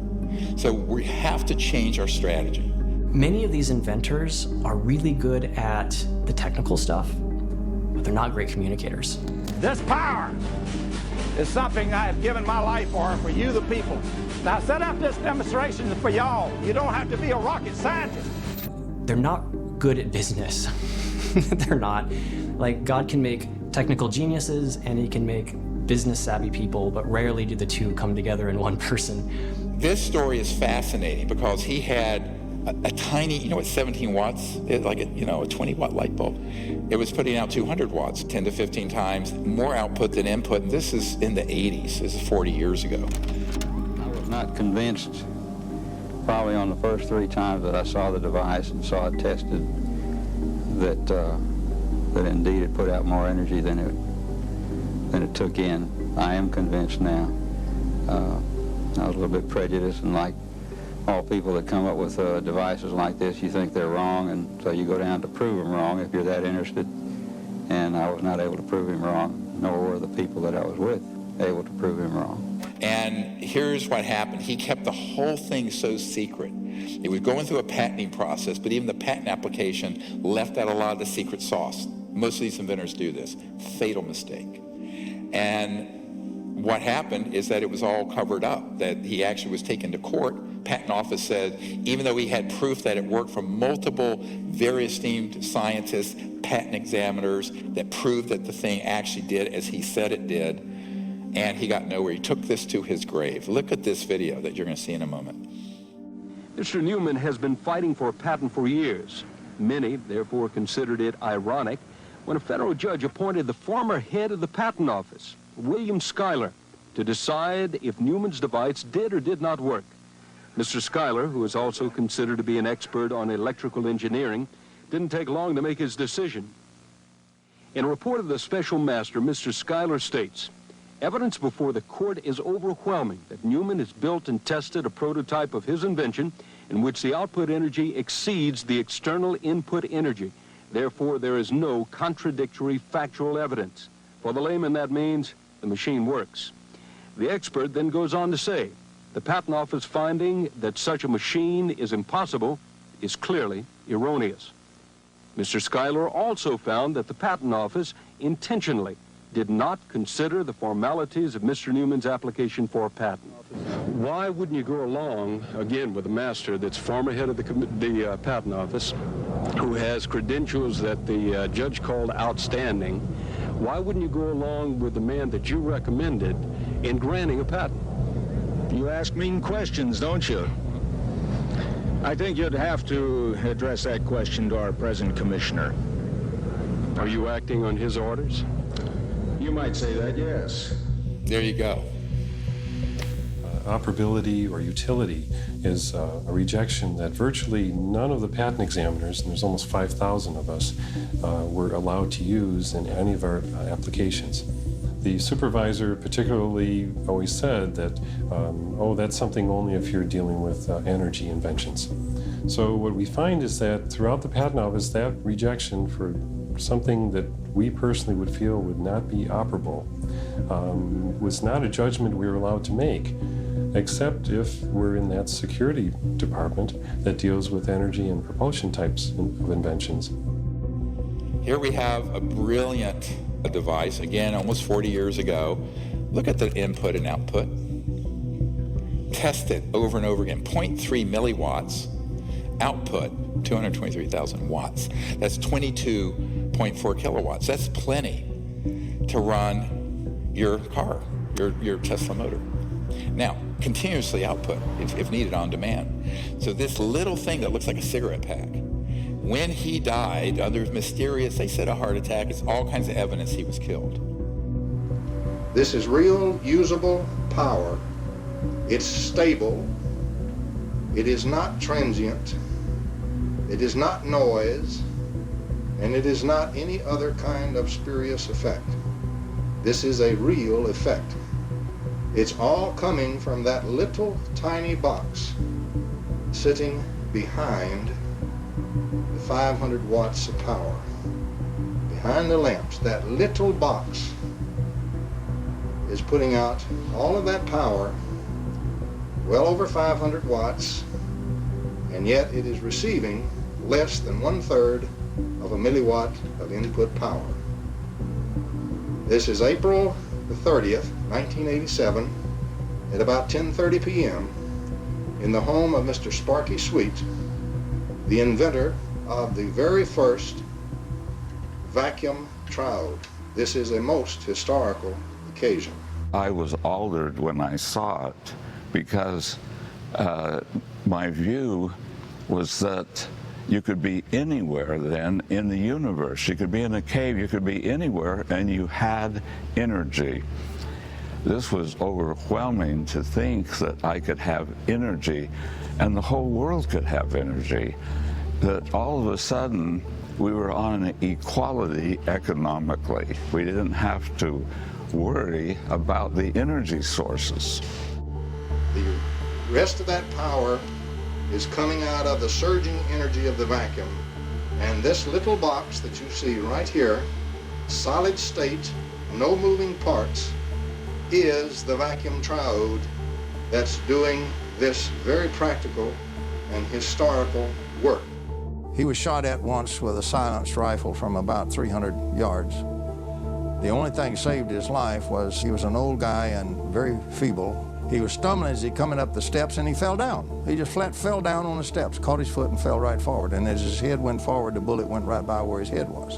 So we have to change our strategy. Many of these inventors are really good at the technical stuff, but they're not great communicators. This power is something I have given my life for you, the people. Now, set up this demonstration for y'all. You don't have to be a rocket scientist. They're not good at business. They're not. Like, God can make technical geniuses and he can make business-savvy people, but rarely do the two come together in one person. This story is fascinating because he had a tiny, you know what 17 watts is? Like a 20-watt light bulb. It was putting out 200 watts, 10 to 15 times more output than input. And this is in the 80s. This is 40 years ago. I was not convinced probably on the first 3 times that I saw the device and saw it tested that indeed it put out more energy than it took in. I am convinced now. I was a little bit prejudiced, and like all people that come up with devices like this, you think they're wrong, and so you go down to prove them wrong if you're that interested. And I was not able to prove him wrong, nor were the people that I was with able to prove him wrong. And here's what happened. He kept the whole thing so secret. It was going through a patenting process, but even the patent application left out a lot of the secret sauce. Most of these inventors do this. Fatal mistake. And what happened is that it was all covered up, that he actually was taken to court. Patent office said, even though he had proof that it worked from multiple very esteemed scientists, patent examiners, that proved that the thing actually did as he said it did, and he got nowhere. He took this to his grave. Look at this video that you're going to see in a moment. Mr. Newman has been fighting for a patent for years. Many, therefore, considered it ironic when a federal judge appointed the former head of the patent office, William Schuyler, to decide if Newman's device did or did not work. Mr. Schuyler, who is also considered to be an expert on electrical engineering, didn't take long to make his decision. In a report of the special master, Mr. Schuyler states, evidence before the court is overwhelming that Newman has built and tested a prototype of his invention in which the output energy exceeds the external input energy. Therefore, there is no contradictory factual evidence. For the layman, that means the machine works. The expert then goes on to say, the Patent Office finding that such a machine is impossible is clearly erroneous. Mr. Schuyler also found that the Patent Office intentionally did not consider the formalities of Mr. Newman's application for a patent. Why wouldn't you go along, again, with a master that's former head of the patent office, who has credentials that the judge called outstanding? Why wouldn't you go along with the man that you recommended in granting a patent? You ask mean questions, don't you? I think you'd have to address that question to our present commissioner. Are you acting on his orders? You might say that, yes. There you go. Operability or utility is a rejection that virtually none of the patent examiners, and there's almost 5,000 of us, were allowed to use in any of our applications. The supervisor particularly always said that, oh, that's something only if you're dealing with energy inventions. So what we find is that throughout the patent office, that rejection for something that we personally would feel would not be operable was not a judgment we were allowed to make, except if we're in that security department that deals with energy and propulsion types of inventions. Here we have a brilliant device, again, almost 40 years ago. Look at the input and output. Test it over and over again. 0.3 milliwatts. Output, 223,000 watts. That's 22.4 kilowatts. That's plenty to run your car, your Tesla motor. Now, continuously output if needed on demand. So this little thing that looks like a cigarette pack, when he died, under mysterious, they said a heart attack, it's all kinds of evidence he was killed. This is real, usable power. It's stable. It is not transient. It is not noise. And it is not any other kind of spurious effect. This is a real effect. It's all coming from that little tiny box sitting behind the 500 watts of power. Behind the lamps, that little box is putting out all of that power, well over 500 watts, and yet it is receiving less than 1/3 of a milliwatt of input power. This is April the 30th, 1987, at about 10:30 p.m. in the home of Mr. Sparky Sweet, the inventor of the very first vacuum triode. This is a most historical occasion. I was altered when I saw it because my view was that you could be anywhere then in the universe. You could be in a cave, you could be anywhere, and you had energy. This was overwhelming to think that I could have energy and the whole world could have energy. That all of a sudden we were on an equality economically. We didn't have to worry about the energy sources. The rest of that power is coming out of the surging energy of the vacuum. And this little box that you see right here, solid state, no moving parts, is the vacuum triode that's doing this very practical and historical work. He was shot at once with a silenced rifle from about 300 yards. The only thing saved his life was he was an old guy and very feeble. He was stumbling as he coming up the steps and he fell down. He just flat fell down on the steps, caught his foot and fell right forward. And as his head went forward, the bullet went right by where his head was.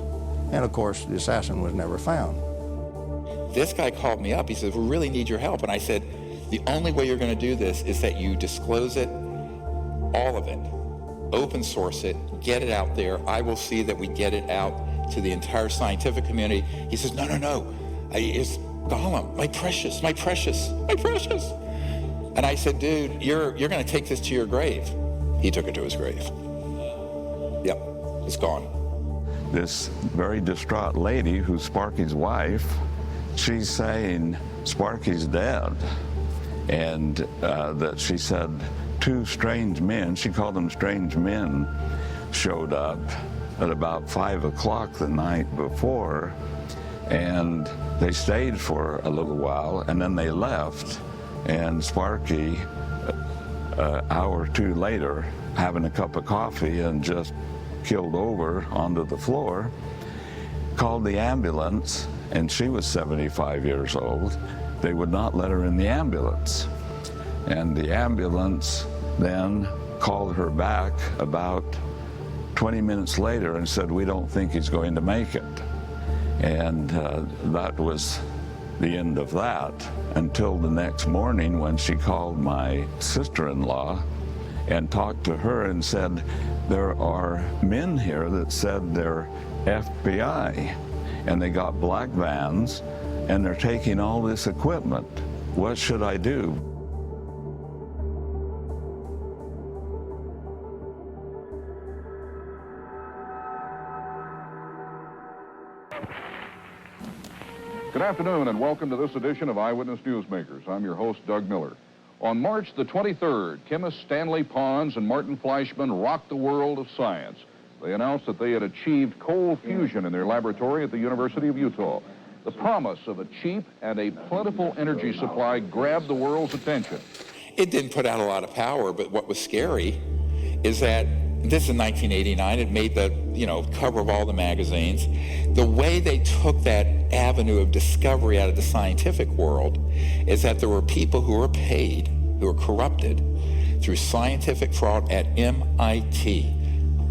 And of course, the assassin was never found. This guy called me up. He said, we really need your help. And I said, the only way you're going to do this is that you disclose it, all of it, open source it, get it out there. I will see that we get it out to the entire scientific community. He says, no, no, no. It's Gollum, my precious, my precious, my precious. And I said, dude, you're going to take this to your grave. He took it to his grave. Yep, it's gone. This very distraught lady, who's Sparky's wife, she's saying Sparky's dead. And that she said 2 strange men, she called them strange men, showed up at about 5 o'clock the night before, and they stayed for a little while, and then they left. And Sparky, an hour or 2 later, having a cup of coffee and just killed over onto the floor. called the ambulance, and she was 75 years old. They would not let her in the ambulance. And the ambulance then called her back about 20 minutes later and said, "We don't think he's going to make it." And that was the end of that until the next morning when she called my sister-in-law and talked to her and said, "There are men here that said they're FBI, and they got black vans, and they're taking all this equipment. What should I do?" Good afternoon and welcome to this edition of Eyewitness Newsmakers. I'm your host, Doug Miller. On March the 23rd, chemists Stanley Pons and Martin Fleischmann rocked the world of science. They announced that they had achieved cold fusion in their laboratory at the University of Utah. The promise of a cheap and a plentiful energy supply grabbed the world's attention. It didn't put out a lot of power, but what was scary is that this is 1989. It made the, cover of all the magazines. The way they took that avenue of discovery out of the scientific world is that there were people who were paid, who were corrupted through scientific fraud at MIT.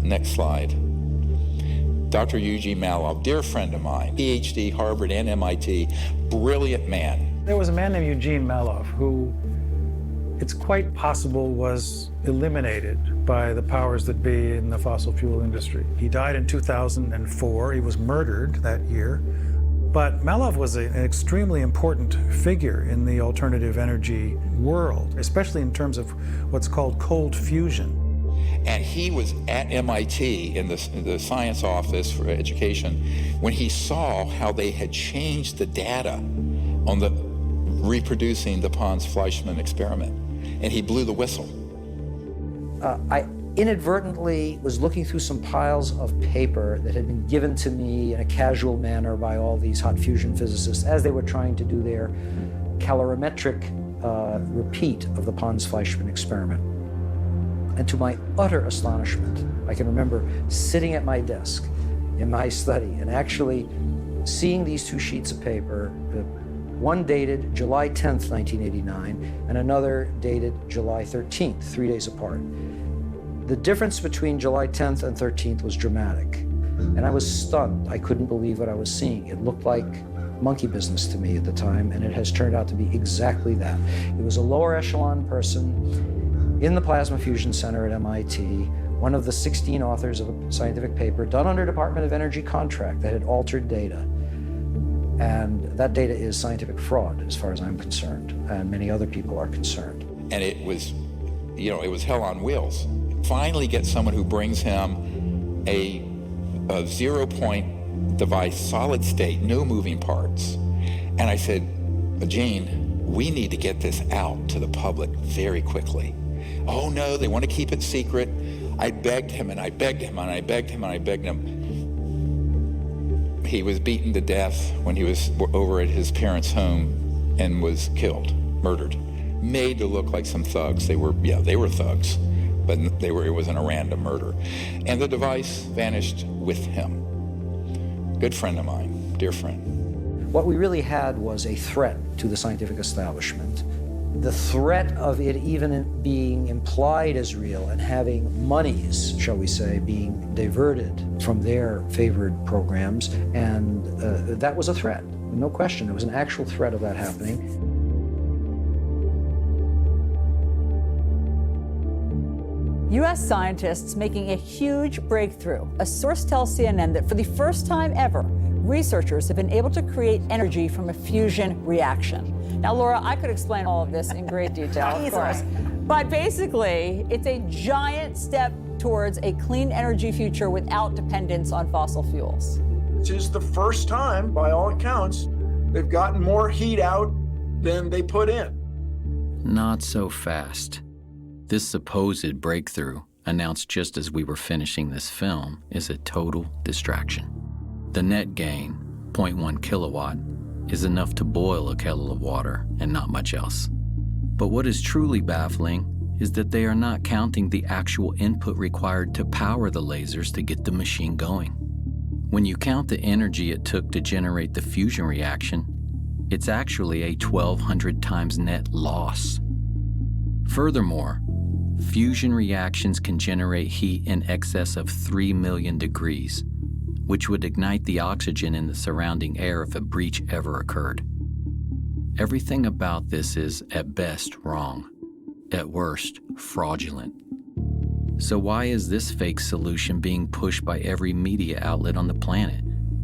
Next slide. Dr. Eugene Maloff, dear friend of mine, PhD, Harvard and MIT, brilliant man. There was a man named Eugene Maloff who it's quite possible was eliminated by the powers that be in the fossil fuel industry. He died in 2004. He was murdered that year. But Maloff was an extremely important figure in the alternative energy world, especially in terms of what's called cold fusion. And he was at MIT in the science office for education when he saw how they had changed the data on the reproducing the Pons-Fleischmann experiment. And he blew the whistle. I inadvertently was looking through some piles of paper that had been given to me in a casual manner by all these hot fusion physicists as they were trying to do their calorimetric repeat of the Pons-Fleischmann experiment. And to my utter astonishment, I can remember sitting at my desk in my study and actually seeing these two sheets of paper, one dated July 10th, 1989, and another dated July 13th, 3 days apart. The difference between July 10th and 13th was dramatic, and I was stunned. I couldn't believe what I was seeing. It looked like monkey business to me at the time, and it has turned out to be exactly that. It was a lower echelon person in the Plasma Fusion Center at MIT, one of the 16 authors of a scientific paper done under Department of Energy contract that had altered data. And that data is scientific fraud, as far as I'm concerned, and many other people are concerned. And it was, it was hell on wheels. Finally get someone who brings him a 0-point device, solid state, no moving parts. And I said, Gene, we need to get this out to the public very quickly. Oh no, they want to keep it secret. I begged him and I begged him and I begged him and I begged him. He was beaten to death when he was over at his parents' home and was killed, murdered, made to look like some thugs. They were thugs, but it wasn't a random murder. And the device vanished with him. Good friend of mine, dear friend. What we really had was a threat to the scientific establishment. The threat of it even being implied as real and having monies, shall we say, being diverted from their favored programs, and that was a threat, no question. There was an actual threat of that happening. U.S. scientists making a huge breakthrough. A source tells CNN that for the first time ever, researchers have been able to create energy from a fusion reaction. Now, Laura, I could explain all of this in great detail, of course. But basically, it's a giant step towards a clean energy future without dependence on fossil fuels. This is the first time, by all accounts, they've gotten more heat out than they put in. Not so fast. This supposed breakthrough, announced just as we were finishing this film, is a total distraction. The net gain, 0.1 kilowatt, is enough to boil a kettle of water and not much else. But what is truly baffling is that they are not counting the actual input required to power the lasers to get the machine going. When you count the energy it took to generate the fusion reaction, it's actually a 1,200 times net loss. Furthermore, fusion reactions can generate heat in excess of 3 million degrees, which would ignite the oxygen in the surrounding air if a breach ever occurred. Everything about this is, at best, wrong, at worst, fraudulent. So why is this fake solution being pushed by every media outlet on the planet,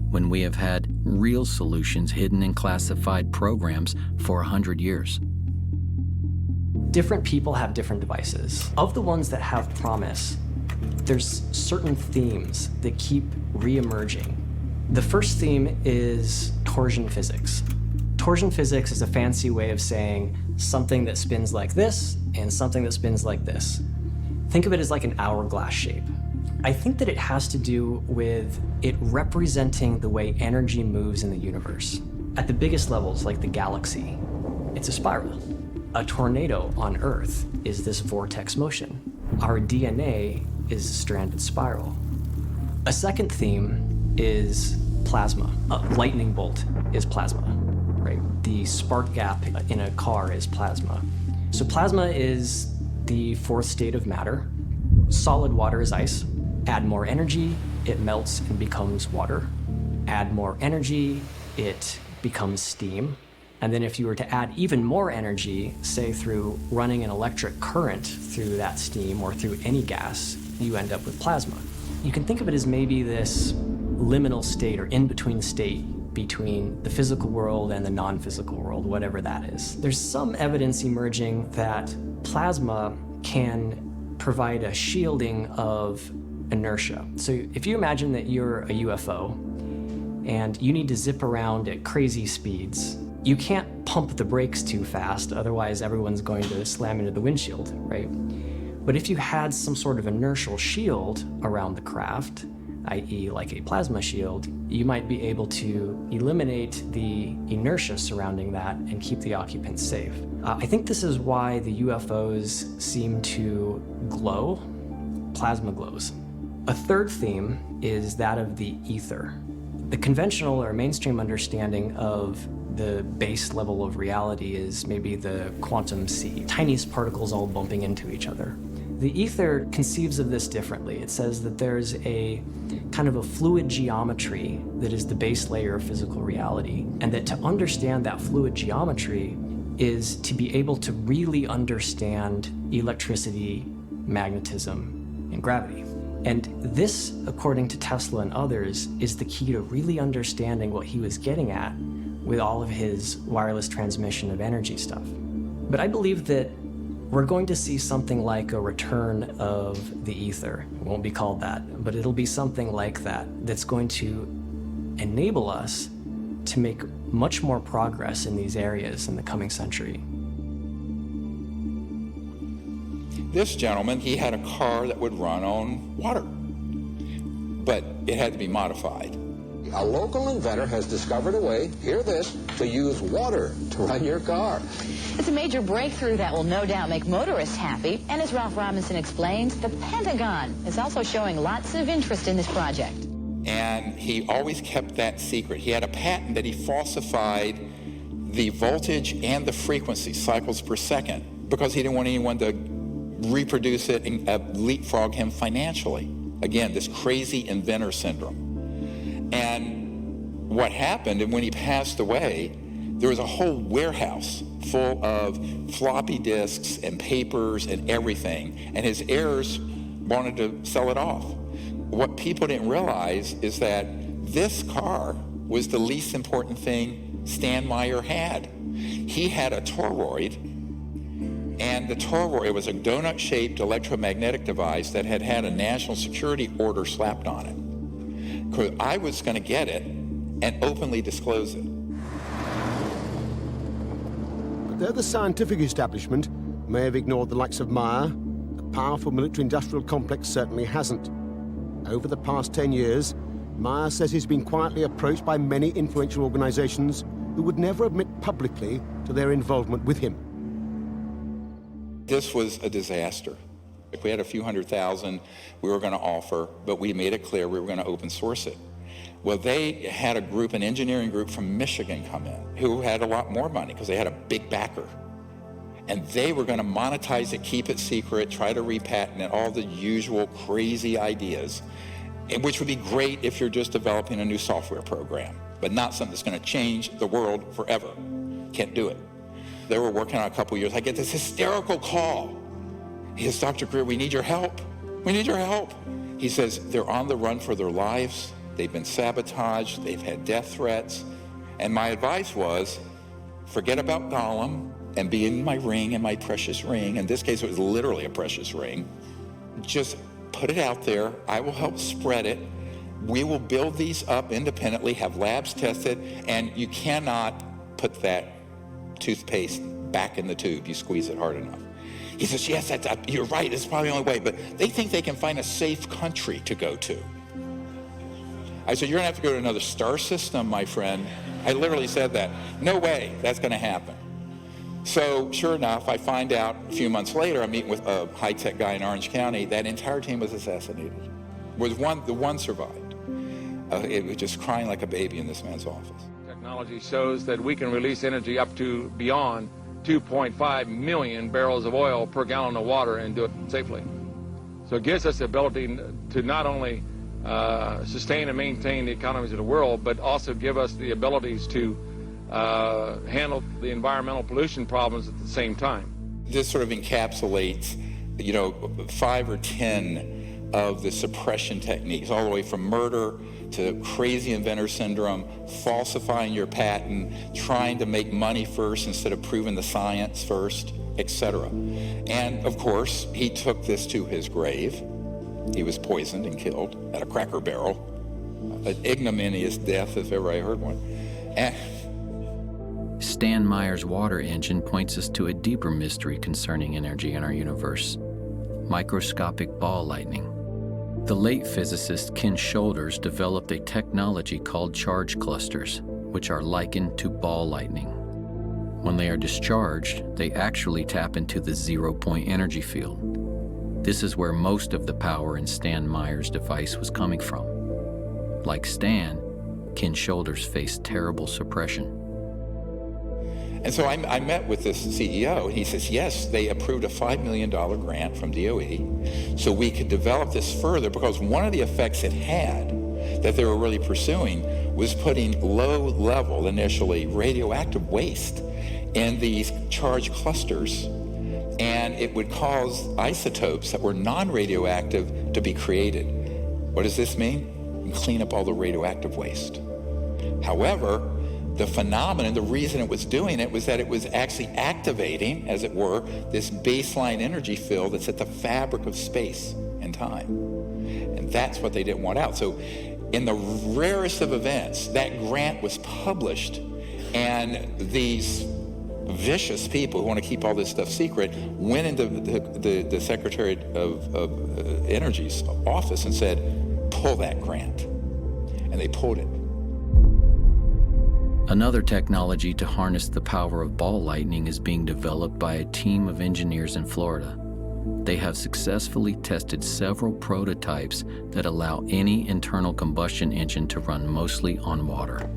when we have had real solutions hidden in classified programs for 100 years? Different people have different devices. Of the ones that have promise, there's certain themes that keep re-emerging. The first theme is torsion physics. Torsion physics is a fancy way of saying something that spins like this and something that spins like this. Think of it as like an hourglass shape. I think that it has to do with it representing the way energy moves in the universe. At the biggest levels, like the galaxy, it's a spiral. A tornado on Earth is this vortex motion. Our DNA is a stranded spiral. A second theme is plasma. A lightning bolt is plasma, right? The spark gap in a car is plasma. So plasma is the fourth state of matter. Solid water is ice. Add more energy, it melts and becomes water. Add more energy, it becomes steam. And then if you were to add even more energy, say through running an electric current through that steam or through any gas, you end up with plasma. You can think of it as maybe this liminal state or in-between state between the physical world and the non-physical world, whatever that is. There's some evidence emerging that plasma can provide a shielding of inertia. So if you imagine that you're a UFO and you need to zip around at crazy speeds, you can't pump the brakes too fast, otherwise everyone's going to slam into the windshield, right? But if you had some sort of inertial shield around the craft, i.e. like a plasma shield, you might be able to eliminate the inertia surrounding that and keep the occupants safe. I think this is why the UFOs seem to glow. Plasma glows. A third theme is that of the ether. The conventional or mainstream understanding of the base level of reality is maybe the quantum sea, tiniest particles all bumping into each other. The ether conceives of this differently. It says that there's a kind of a fluid geometry that is the base layer of physical reality, and that to understand that fluid geometry is to be able to really understand electricity, magnetism, and gravity. And this, according to Tesla and others, is the key to really understanding what he was getting at with all of his wireless transmission of energy stuff. But I believe that we're going to see something like a return of the ether. It won't be called that, but it'll be something like that that's going to enable us to make much more progress in these areas in the coming century. This gentleman, he had a car that would run on water, but it had to be modified. A local inventor has discovered a way, hear this, to use water to run your car. It's a major breakthrough that will no doubt make motorists happy. And as Ralph Robinson explains, the Pentagon is also showing lots of interest in this project. And he always kept that secret. He had a patent that he falsified the voltage and the frequency, cycles per second, because he didn't want anyone to reproduce it and leapfrog him financially. Again, this crazy inventor syndrome. And what happened, and when he passed away, there was a whole warehouse full of floppy disks and papers and everything, and his heirs wanted to sell it off. What people didn't realize is that this car was the least important thing Stan Meyer had. He had a toroid, and the toroid was a donut-shaped electromagnetic device that had had a national security order slapped on it. Because I was going to get it and openly disclose it. But though the scientific establishment may have ignored the likes of Meyer, the powerful military-industrial complex certainly hasn't. Over the past 10 years, Meyer says he's been quietly approached by many influential organizations who would never admit publicly to their involvement with him. This was a disaster. If we had a few $100,000 we were going to offer, but we made it clear we were going to open source it. Well, they had a group, an engineering group from Michigan come in who had a lot more money because they had a big backer. And they were going to monetize it, keep it secret, try to repatent it, all the usual crazy ideas, which would be great if you're just developing a new software program, but not something that's going to change the world forever. Can't do it. They were working on a couple years. I get this hysterical call. He says, Dr. Greer, we need your help. We need your help. He says, they're on the run for their lives. They've been sabotaged. They've had death threats. And my advice was, forget about Gollum and be in my ring, and my precious ring. In this case, it was literally a precious ring. Just put it out there. I will help spread it. We will build these up independently, have labs test it, and you cannot put that toothpaste back in the tube. You squeeze it hard enough. He says, yes, you're right. It's probably the only way, but they think they can find a safe country to go to. I said, you're going to have to go to another star system, my friend. I literally said that. No way that's going to happen. So sure enough, I find out a few months later, I'm meeting with a high-tech guy in Orange County. That entire team was assassinated. The one survived. It was just crying like a baby in this man's office. Technology shows that we can release energy up to beyond 2.5 million barrels of oil per gallon of water and do it safely. So it gives us the ability to not only sustain and maintain the economies of the world, but also give us the abilities to handle the environmental pollution problems at the same time. This sort of encapsulates, 5 or 10 of the suppression techniques, all the way from murder to crazy inventor syndrome, falsifying your patent, trying to make money first instead of proving the science first, etc. And of course, he took this to his grave. He was poisoned and killed at a Cracker Barrel. An ignominious death, if ever I heard one. Stan Meyer's water engine points us to a deeper mystery concerning energy in our universe: microscopic ball lightning. The late physicist Ken Shoulders developed a technology called charge clusters, which are likened to ball lightning. When they are discharged, they actually tap into the zero-point energy field. This is where most of the power in Stan Meyer's device was coming from. Like Stan, Ken Shoulders faced terrible suppression. And so I met with this CEO, and he says, yes, they approved a $5 million grant from DOE so we could develop this further, because one of the effects it had that they were really pursuing was putting low-level, initially, radioactive waste in these charge clusters, and it would cause isotopes that were non-radioactive to be created. What does this mean? You clean up all the radioactive waste. However, the phenomenon, the reason it was doing it was that it was actually activating, as it were, this baseline energy field that's at the fabric of space and time. And that's what they didn't want out. So in the rarest of events, that grant was published, and these vicious people who want to keep all this stuff secret went into the Secretary of Energy's office and said, pull that grant. And they pulled it. Another technology to harness the power of ball lightning is being developed by a team of engineers in Florida. They have successfully tested several prototypes that allow any internal combustion engine to run mostly on water.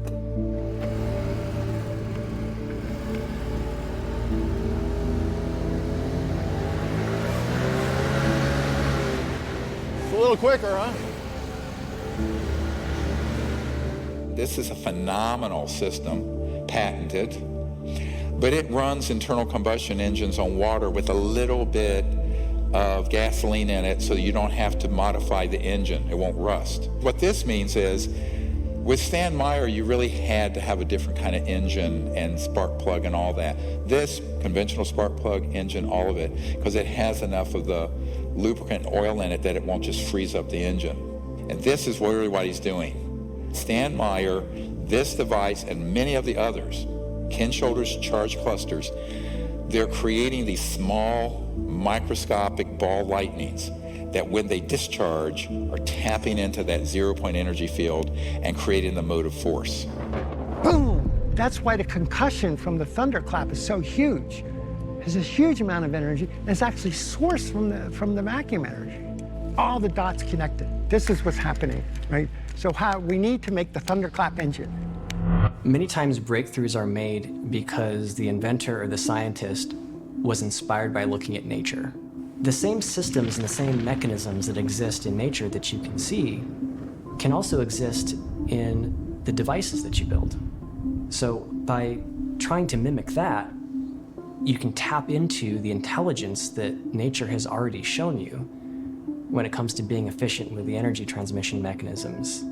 It's a little quicker, huh? This is a phenomenal system, patented, but it runs internal combustion engines on water with a little bit of gasoline in it so you don't have to modify the engine. It won't rust. What this means is, with Stan Meyer, you really had to have a different kind of engine and spark plug and all that. This conventional spark plug engine, all of it, because it has enough of the lubricant and oil in it that it won't just freeze up the engine. And this is really what he's doing. Stan Meyer, this device, and many of the others, Ken Shoulders charge clusters, they're creating these small microscopic ball lightnings that when they discharge are tapping into that zero-point energy field and creating the motive force. Boom! That's why the concussion from the thunderclap is so huge. There's a huge amount of energy, and it's actually sourced from the vacuum energy. All the dots connected. This is what's happening, right? So we need to make the thunderclap engine. Many times breakthroughs are made because the inventor or the scientist was inspired by looking at nature. The same systems and the same mechanisms that exist in nature that you can see can also exist in the devices that you build. So by trying to mimic that, you can tap into the intelligence that nature has already shown you when it comes to being efficient with the energy transmission mechanisms.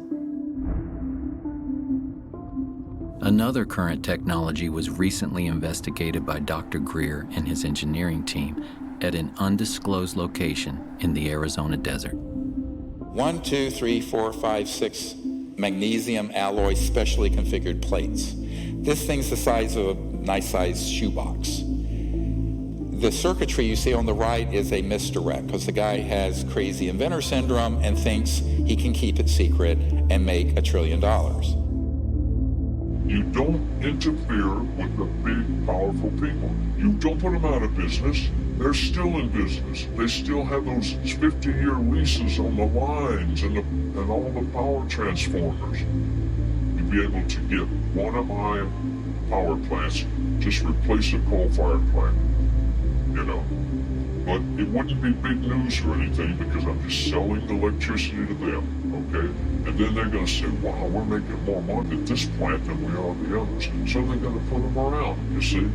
Another current technology was recently investigated by Dr. Greer and his engineering team at an undisclosed location in the Arizona desert. 1, 2, 3, 4, 5, 6 magnesium alloy specially configured plates. This thing's the size of a nice-sized shoebox. The circuitry you see on the right is a misdirect because the guy has crazy inventor syndrome and thinks he can keep it secret and make $1 trillion. You don't interfere with the big, powerful people. You don't put them out of business. They're still in business. They still have those 50-year leases on the lines and all the power transformers. You'd be able to get one of my power plants, just replace a coal-fired plant, you know. But it wouldn't be big news or anything because I'm just selling the electricity to them, okay? And then they're going to say, wow, we're making more money at this plant than we are the others. So they're going to put them around, you see?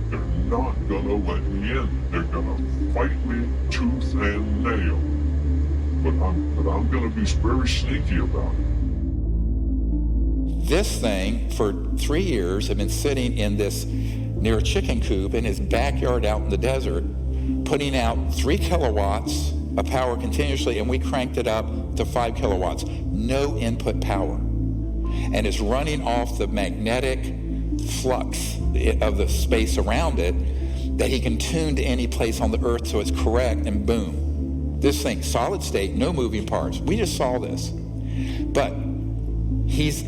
They're not going to let me in. They're going to fight me tooth and nail. But I'm going to be very sneaky about it. This thing, for 3 years, had been sitting in this near a chicken coop in his backyard out in the desert, putting out 3 kilowatts of power continuously, and we cranked it up to 5 kilowatts. No input power. And it's running off the magnetic flux of the space around it that he can tune to any place on the earth so it's correct, and boom. This thing, solid state, no moving parts. We just saw this. But he's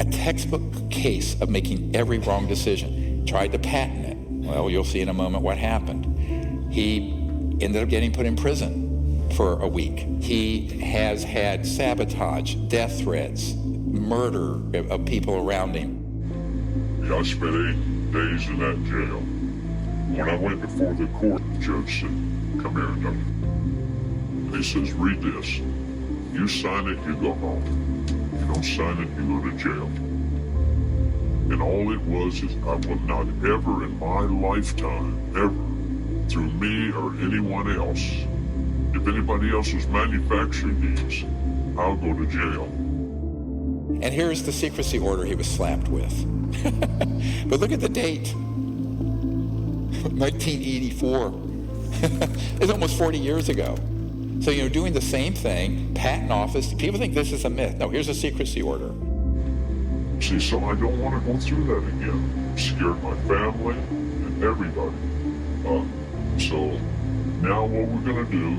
a textbook case of making every wrong decision. Tried to patent it. Well, you'll see in a moment what happened. He ended up getting put in prison for a week. He has had sabotage, death threats, murder of people around him. Yeah, I spent 8 days in that jail. When I went before the court, the judge said, come here, Doug. And he says, read this. You sign it, you go home. You don't sign it, you go to jail. And all it was is I will not ever in my lifetime, ever, through me or anyone else, if anybody else was manufacturing these, I'll go to jail. And here's the secrecy order he was slapped with. But look at the date. 1984. It's almost 40 years ago. So you're doing the same thing, patent office. People think this is a myth. No, here's a secrecy order. See, so I don't want to go through that again. I'm scared my family and everybody. So now what we're going to do,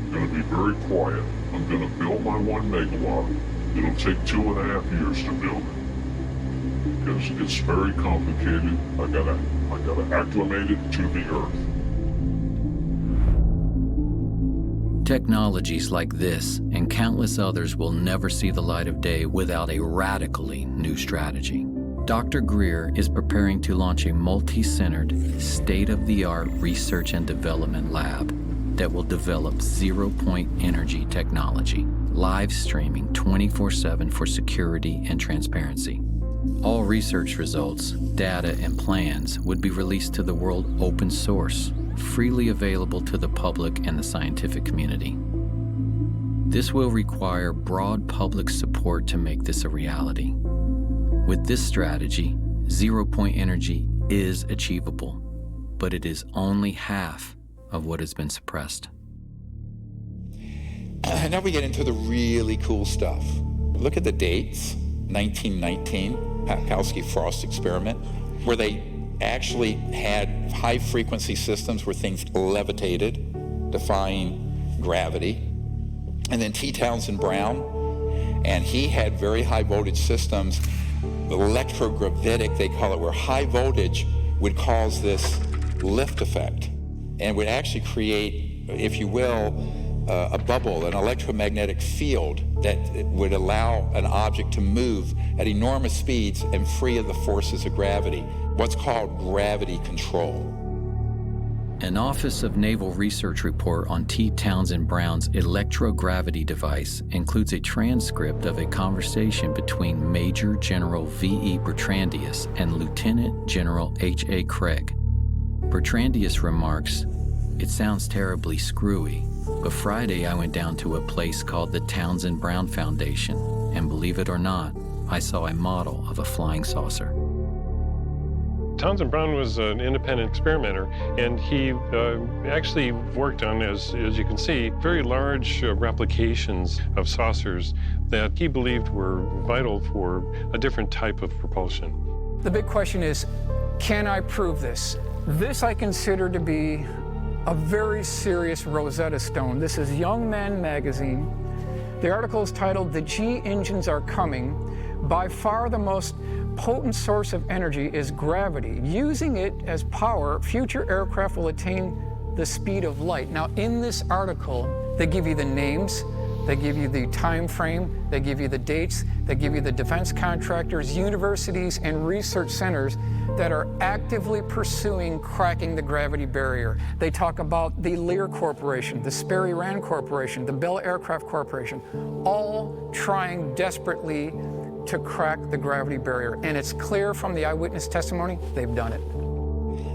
we're going to be very quiet. I'm going to build my 1 megawatt. It'll take 2.5 years to build it. Because it's very complicated. I gotta acclimate it to the earth. Technologies like this and countless others will never see the light of day without a radically new strategy. Dr. Greer is preparing to launch a multi-centered, state-of-the-art research and development lab that will develop zero-point energy technology, live streaming 24/7 for security and transparency. All research results, data, and plans would be released to the world open source, freely available to the public and the scientific community. This will require broad public support to make this a reality. With this strategy, zero-point energy is achievable, but it is only half of what has been suppressed. Now we get into the really cool stuff. Look at the dates. 1919, Kapowski-Frost experiment, where they actually had high-frequency systems where things levitated, defying gravity. And then T. Townsend Brown, and he had very high-voltage systems, electrogravitic, they call it, where high voltage would cause this lift effect and would actually create, if you will, a bubble, an electromagnetic field that would allow an object to move at enormous speeds and free of the forces of gravity, what's called gravity control. An Office of Naval Research report on T. Townsend Brown's electrogravity device includes a transcript of a conversation between Major General V.E. Bertrandius and Lieutenant General H.A. Craig. Bertrandius remarks, "It sounds terribly screwy, but Friday I went down to a place called the Townsend Brown Foundation, and believe it or not, I saw a model of a flying saucer." Townsend Brown was an independent experimenter, and he actually worked on, as you can see, very large replications of saucers that he believed were vital for a different type of propulsion. The big question is, can I prove this? This I consider to be a very serious Rosetta Stone. This is Young Men magazine. The article is titled, "The G Engines Are Coming." By far the most potent source of energy is gravity. Using it as power, future aircraft will attain the speed of light. Now, in this article, they give you the names, they give you the time frame, they give you the dates, they give you the defense contractors, universities, and research centers that are actively pursuing cracking the gravity barrier. They talk about the Lear Corporation, the Sperry Rand Corporation, the Bell Aircraft Corporation, all trying desperately to crack the gravity barrier. And it's clear from the eyewitness testimony, they've done it.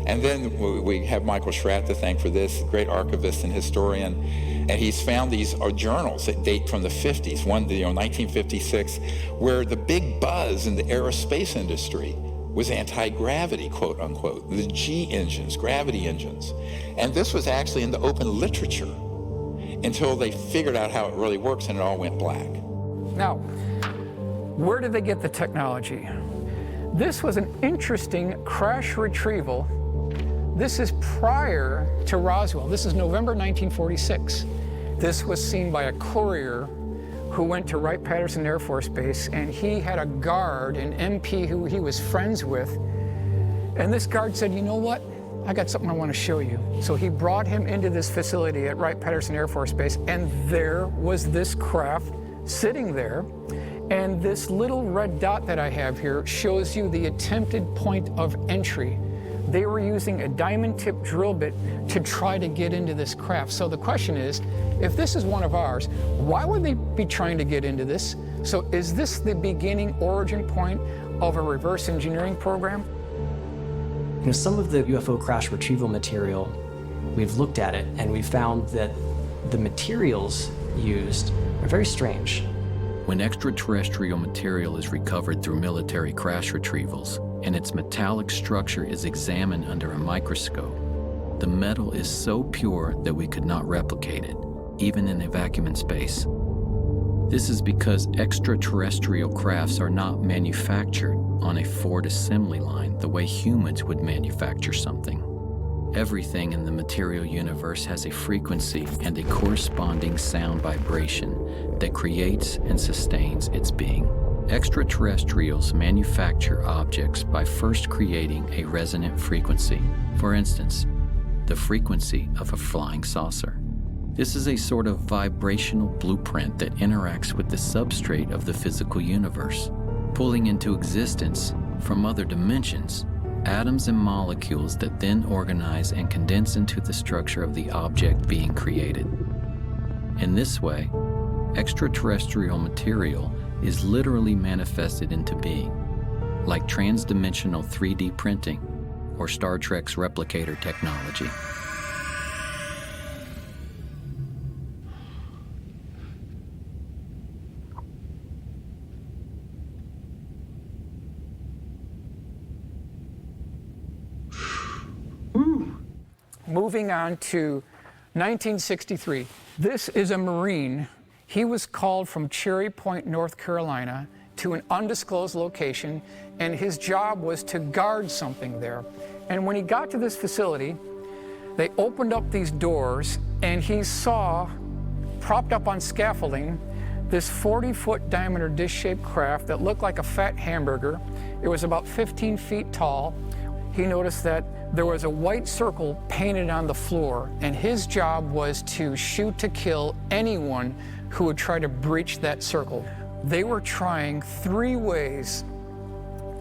And then we have Michael Schratt to thank for this, great archivist and historian. And he's found these journals that date from the 50s, one, 1956, where the big buzz in the aerospace industry was anti-gravity, quote unquote, the G engines, gravity engines. And this was actually in the open literature until they figured out how it really works and it all went black. Now, where did they get the technology? This was an interesting crash retrieval. This is prior to Roswell. This is November 1946. This was seen by a courier who went to Wright-Patterson Air Force Base, and he had a guard, an MP who he was friends with. And this guard said, "You know what? I got something I want to show you." So he brought him into this facility at Wright-Patterson Air Force Base, and there was this craft sitting there. And this little red dot that I have here shows you the attempted point of entry. They were using a diamond-tipped drill bit to try to get into this craft. So the question is, if this is one of ours, why would they be trying to get into this? So is this the beginning origin point of a reverse engineering program? You know, some of the UFO crash retrieval material, we've looked at it and we found that the materials used are very strange. When extraterrestrial material is recovered through military crash retrievals and its metallic structure is examined under a microscope, the metal is so pure that we could not replicate it, even in a vacuum in space. This is because extraterrestrial crafts are not manufactured on a Ford assembly line the way humans would manufacture something. Everything in the material universe has a frequency and a corresponding sound vibration that creates and sustains its being. Extraterrestrials manufacture objects by first creating a resonant frequency. For instance, the frequency of a flying saucer. This is a sort of vibrational blueprint that interacts with the substrate of the physical universe, pulling into existence from other dimensions atoms and molecules that then organize and condense into the structure of the object being created. In this way, extraterrestrial material is literally manifested into being, like transdimensional 3D printing or Star Trek's replicator technology. Moving on to 1963. This is a Marine. He was called from Cherry Point, North Carolina, to an undisclosed location, and his job was to guard something there. And when he got to this facility, they opened up these doors, and he saw, propped up on scaffolding, this 40-foot diameter dish-shaped craft that looked like a fat hamburger. It was about 15 feet tall. he noticed that there was a white circle painted on the floor, and his job was to shoot to kill anyone who would try to breach that circle. They were trying 3 ways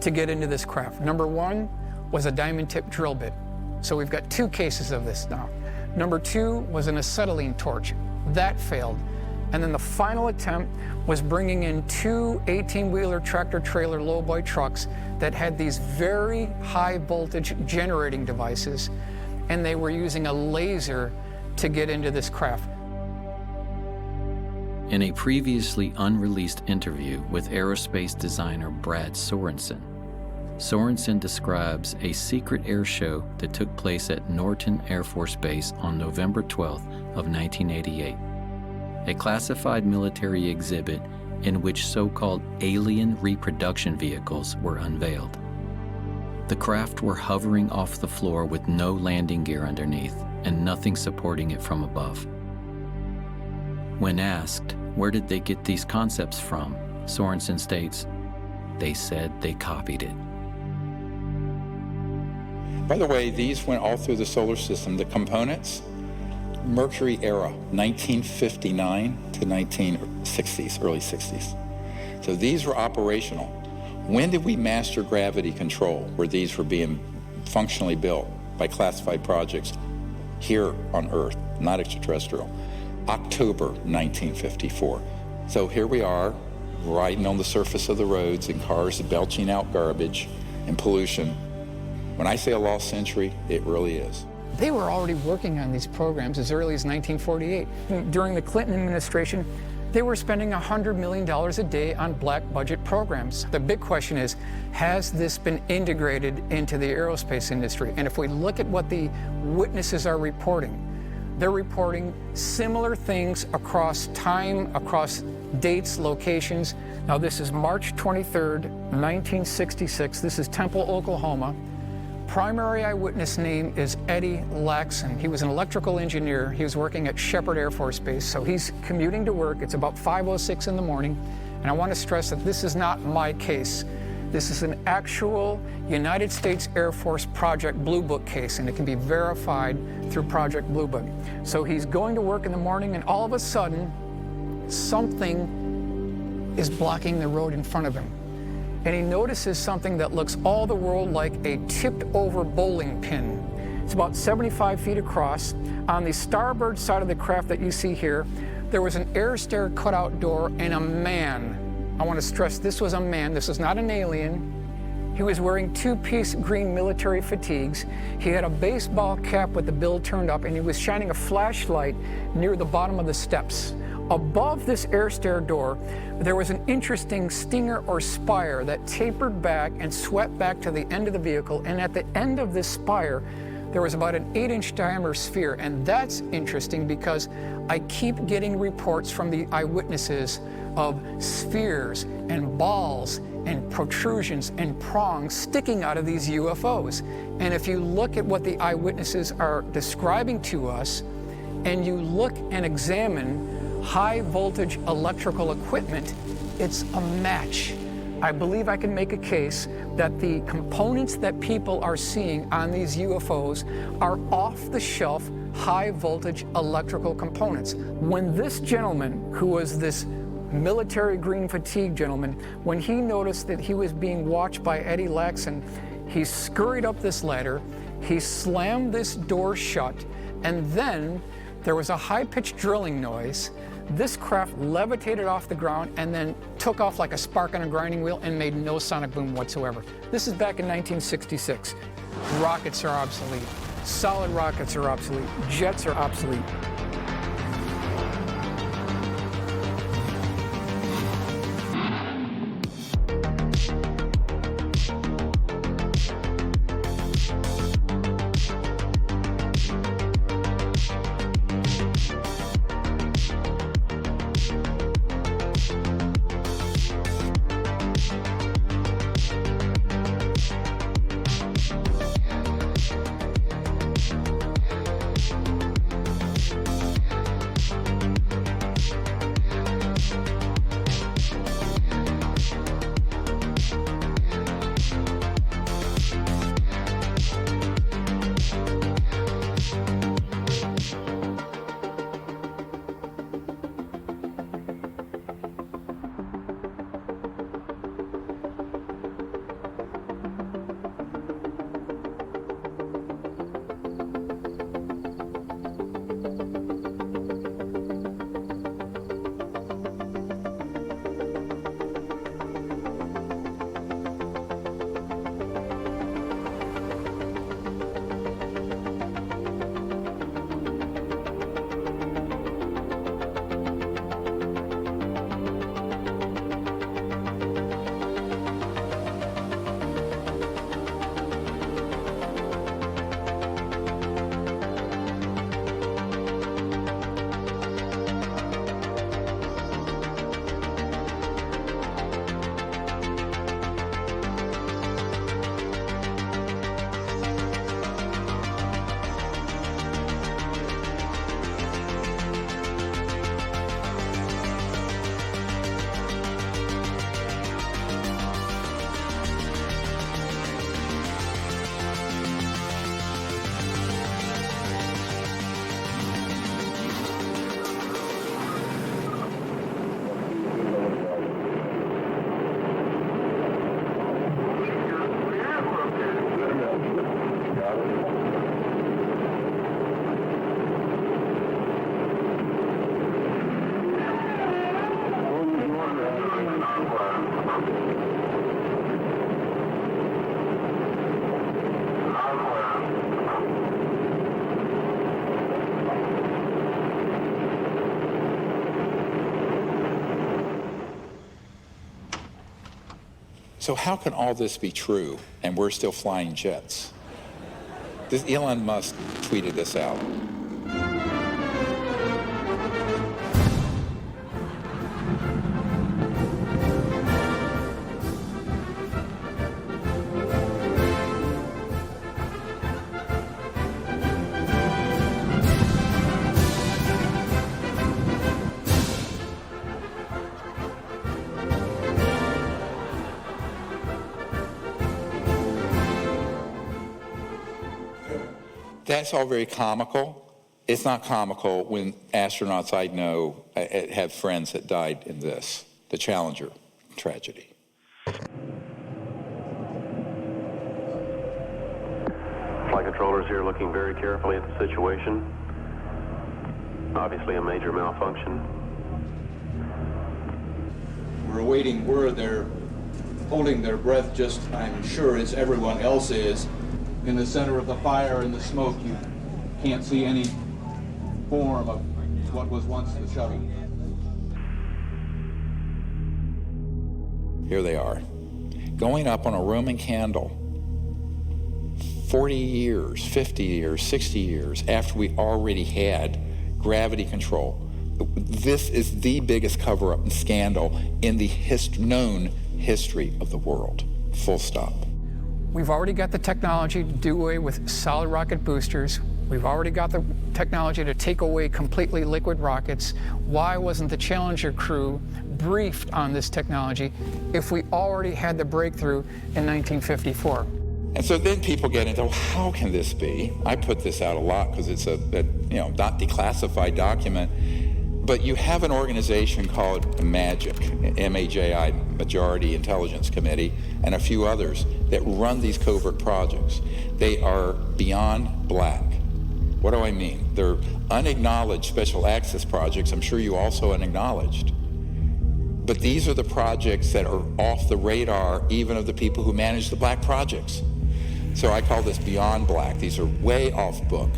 to get into this craft. Number 1 was a diamond tip drill bit. So we've got 2 cases of this now. Number 2 was an acetylene torch. That failed. And then the final attempt was bringing in 2 18-wheeler tractor-trailer lowboy trucks that had these very high-voltage generating devices, and they were using a laser to get into this craft. In a previously unreleased interview with aerospace designer Brad Sorensen, Sorensen describes a secret air show that took place at Norton Air Force Base on November 12th of 1988. A classified military exhibit in which so-called alien reproduction vehicles were unveiled. The craft were hovering off the floor with no landing gear underneath and nothing supporting it from above. When asked where did they get these concepts from, Sorensen states, "They said they copied it." By the way, these went all through the solar system. The components, Mercury era, 1959 to 1960s, early 60s. So these were operational. When did we master gravity control, where these were being functionally built by classified projects here on Earth, not extraterrestrial? October 1954. So here we are, riding on the surface of the roads in cars belching out garbage and pollution. When I say a lost century, it really is. They were already working on these programs as early as 1948. During the Clinton administration, they were spending $100 million a day on black budget programs. The big question is, has this been integrated into the aerospace industry? And if we look at what the witnesses are reporting, they're reporting similar things across time, across dates, locations. Now this is March 23rd, 1966. This is Temple, Oklahoma. Primary eyewitness name is Eddie Laxon. He was an electrical engineer. He was working at Sheppard Air Force Base, so he's commuting to work. It's about 5:06 in the morning, and I want to stress that this is not my case. This is an actual United States Air Force Project Blue Book case, and it can be verified through Project Blue Book. So he's going to work in the morning, and all of a sudden, something is blocking the road in front of him. And he notices something that looks all the world like a tipped-over bowling pin. It's about 75 feet across. On the starboard side of the craft that you see here, there was an air stair cutout door and a man. I want to stress this was a man, this is not an alien. He was wearing 2-piece green military fatigues. He had a baseball cap with the bill turned up, and he was shining a flashlight near the bottom of the steps. Above this air stair door, there was an interesting stinger or spire that tapered back and swept back to the end of the vehicle, and at the end of this spire, there was about an 8-inch diameter sphere, and that's interesting because I keep getting reports from the eyewitnesses of spheres and balls and protrusions and prongs sticking out of these UFOs. And if you look at what the eyewitnesses are describing to us, and you look and examine high voltage electrical equipment, it's a match. I believe I can make a case that the components that people are seeing on these UFOs are off-the-shelf high voltage electrical components. When this gentleman, who was this military green fatigue gentleman, when he noticed that he was being watched by Eddie Laxon, he scurried up this ladder, he slammed this door shut, and then there was a high-pitched drilling noise. This craft levitated off the ground and then took off like a spark on a grinding wheel and made no sonic boom whatsoever. This is back in 1966. Rockets are obsolete. Solid rockets are obsolete. Jets are obsolete. So how can all this be true and we're still flying jets? Elon Musk tweeted this out. That's all very comical. It's not comical when astronauts I know have friends that died in this, the Challenger tragedy. Flight controllers here looking very carefully at the situation. Obviously a major malfunction. We're awaiting word. They're holding their breath just, I'm sure, as everyone else is. In the center of the fire and the smoke, you can't see any form of what was once the shuttle. Here they are, going up on a Roman candle 40 years, 50 years, 60 years after we already had gravity control. This is the biggest cover-up and scandal in the known history of the world, full stop. We've already got the technology to do away with solid rocket boosters. We've already got the technology to take away completely liquid rockets. Why wasn't the Challenger crew briefed on this technology if we already had the breakthrough in 1954? And so then people get into, how can this be? I put this out a lot because it's a not declassified document. But you have an organization called MAGIC, M-A-J-I, Majority Intelligence Committee, and a few others that run these covert projects. They are beyond black. What do I mean? They're unacknowledged special access projects. I'm sure you also unacknowledged. But these are the projects that are off the radar even of the people who manage the black projects. So I call this beyond black. These are way off book.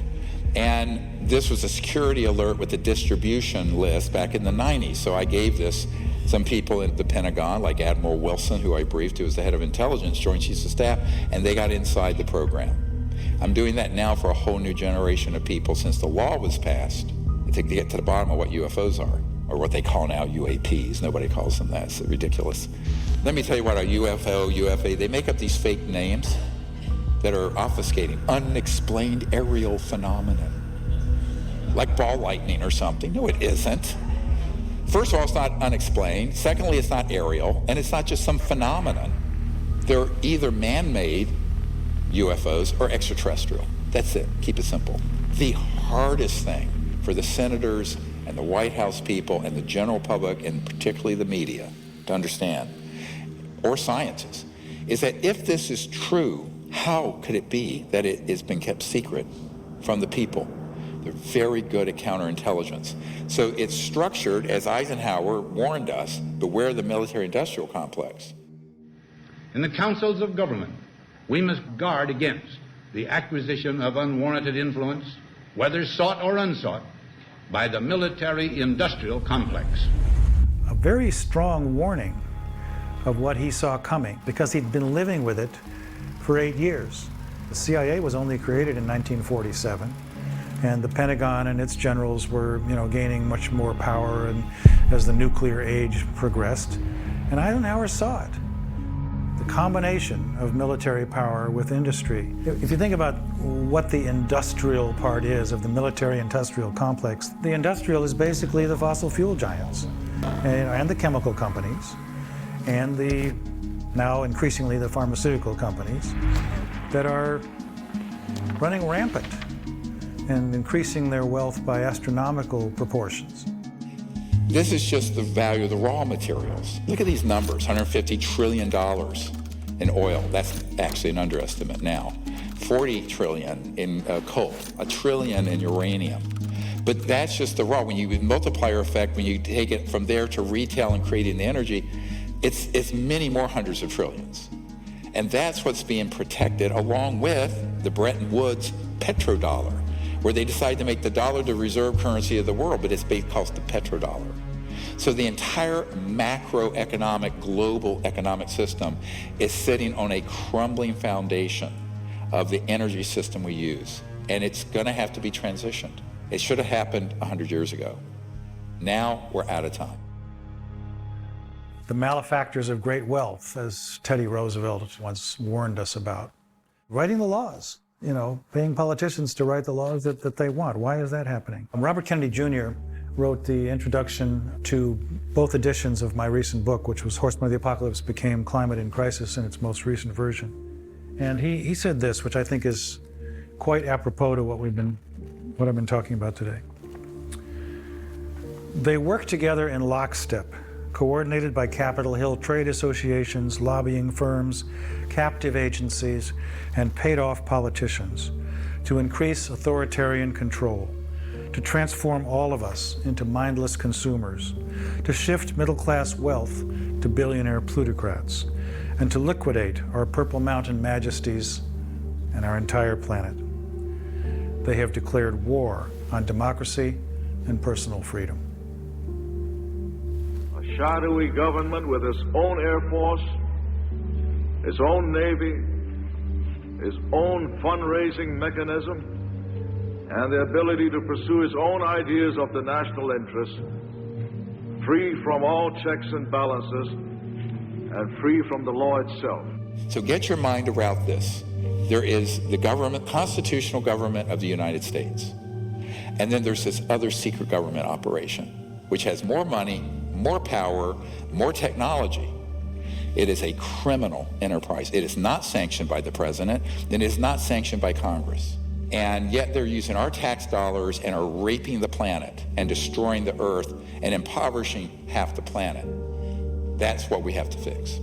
And this was a security alert with the distribution list back in the 90s. So I gave this some people in the Pentagon, like Admiral Wilson, who I briefed, who was the head of intelligence, Joint Chiefs of Staff, and they got inside the program. I'm doing that now for a whole new generation of people since the law was passed to get to the bottom of what UFOs are, or what they call now UAPs. Nobody calls them that. It's ridiculous. Let me tell you what a UFO, UFA, they make up these fake names that are obfuscating. Unexplained aerial phenomenon. Like ball lightning or something. No, it isn't. First of all, it's not unexplained. Secondly, it's not aerial. And it's not just some phenomenon. They're either man-made UFOs or extraterrestrial. That's it. Keep it simple. The hardest thing for the senators and the White House people and the general public, and particularly the media, to understand, or scientists, is that if this is true, how could it be that it has been kept secret from the people? They're very good at counterintelligence. So it's structured, as Eisenhower warned us, beware the military-industrial complex. In the councils of government, we must guard against the acquisition of unwarranted influence, whether sought or unsought, by the military-industrial complex. A very strong warning of what he saw coming, because he'd been living with it for 8 years. The CIA was only created in 1947, and the Pentagon and its generals were, gaining much more power and as the nuclear age progressed. And Eisenhower saw it. The combination of military power with industry. If you think about what the industrial part is of the military-industrial complex, the industrial is basically the fossil fuel giants and the chemical companies and the now increasingly the pharmaceutical companies that are running rampant and increasing their wealth by astronomical proportions. This is just the value of the raw materials. Look at these numbers, $150 trillion in oil. That's actually an underestimate now. 40 trillion in coal, $1 trillion in uranium. But that's just the raw. When you multiplier effect, when you take it from there to retail and creating the energy, it's many more hundreds of trillions. And that's what's being protected along with the Bretton Woods petrodollar, where they decided to make the dollar the reserve currency of the world, but it's called the petrodollar. So the entire macroeconomic, global economic system is sitting on a crumbling foundation of the energy system we use. And it's going to have to be transitioned. It should have happened 100 years ago. Now we're out of time. The malefactors of great wealth, as Teddy Roosevelt once warned us about. Writing the laws, you know, paying politicians to write the laws that they want. Why is that happening? Robert Kennedy Jr. wrote the introduction to both editions of my recent book, which was Horsemen of the Apocalypse became Climate in Crisis in its most recent version. And he said this, which I think is quite apropos to what I've been talking about today. They work together in lockstep, coordinated by Capitol Hill trade associations, lobbying firms, captive agencies, and paid-off politicians to increase authoritarian control, to transform all of us into mindless consumers, to shift middle-class wealth to billionaire plutocrats, and to liquidate our Purple Mountain majesties and our entire planet. They have declared war on democracy and personal freedom. A shadowy government with its own Air Force, its own Navy, its own fundraising mechanism, and the ability to pursue its own ideas of the national interest, free from all checks and balances, and free from the law itself. So get your mind around this. There is the government, constitutional government of the United States. And then there's this other secret government operation, which has more money, more power, more technology. It is a criminal enterprise. It is not sanctioned by the president, and it is not sanctioned by Congress. And yet they're using our tax dollars and are raping the planet and destroying the earth and impoverishing half the planet. That's what we have to fix.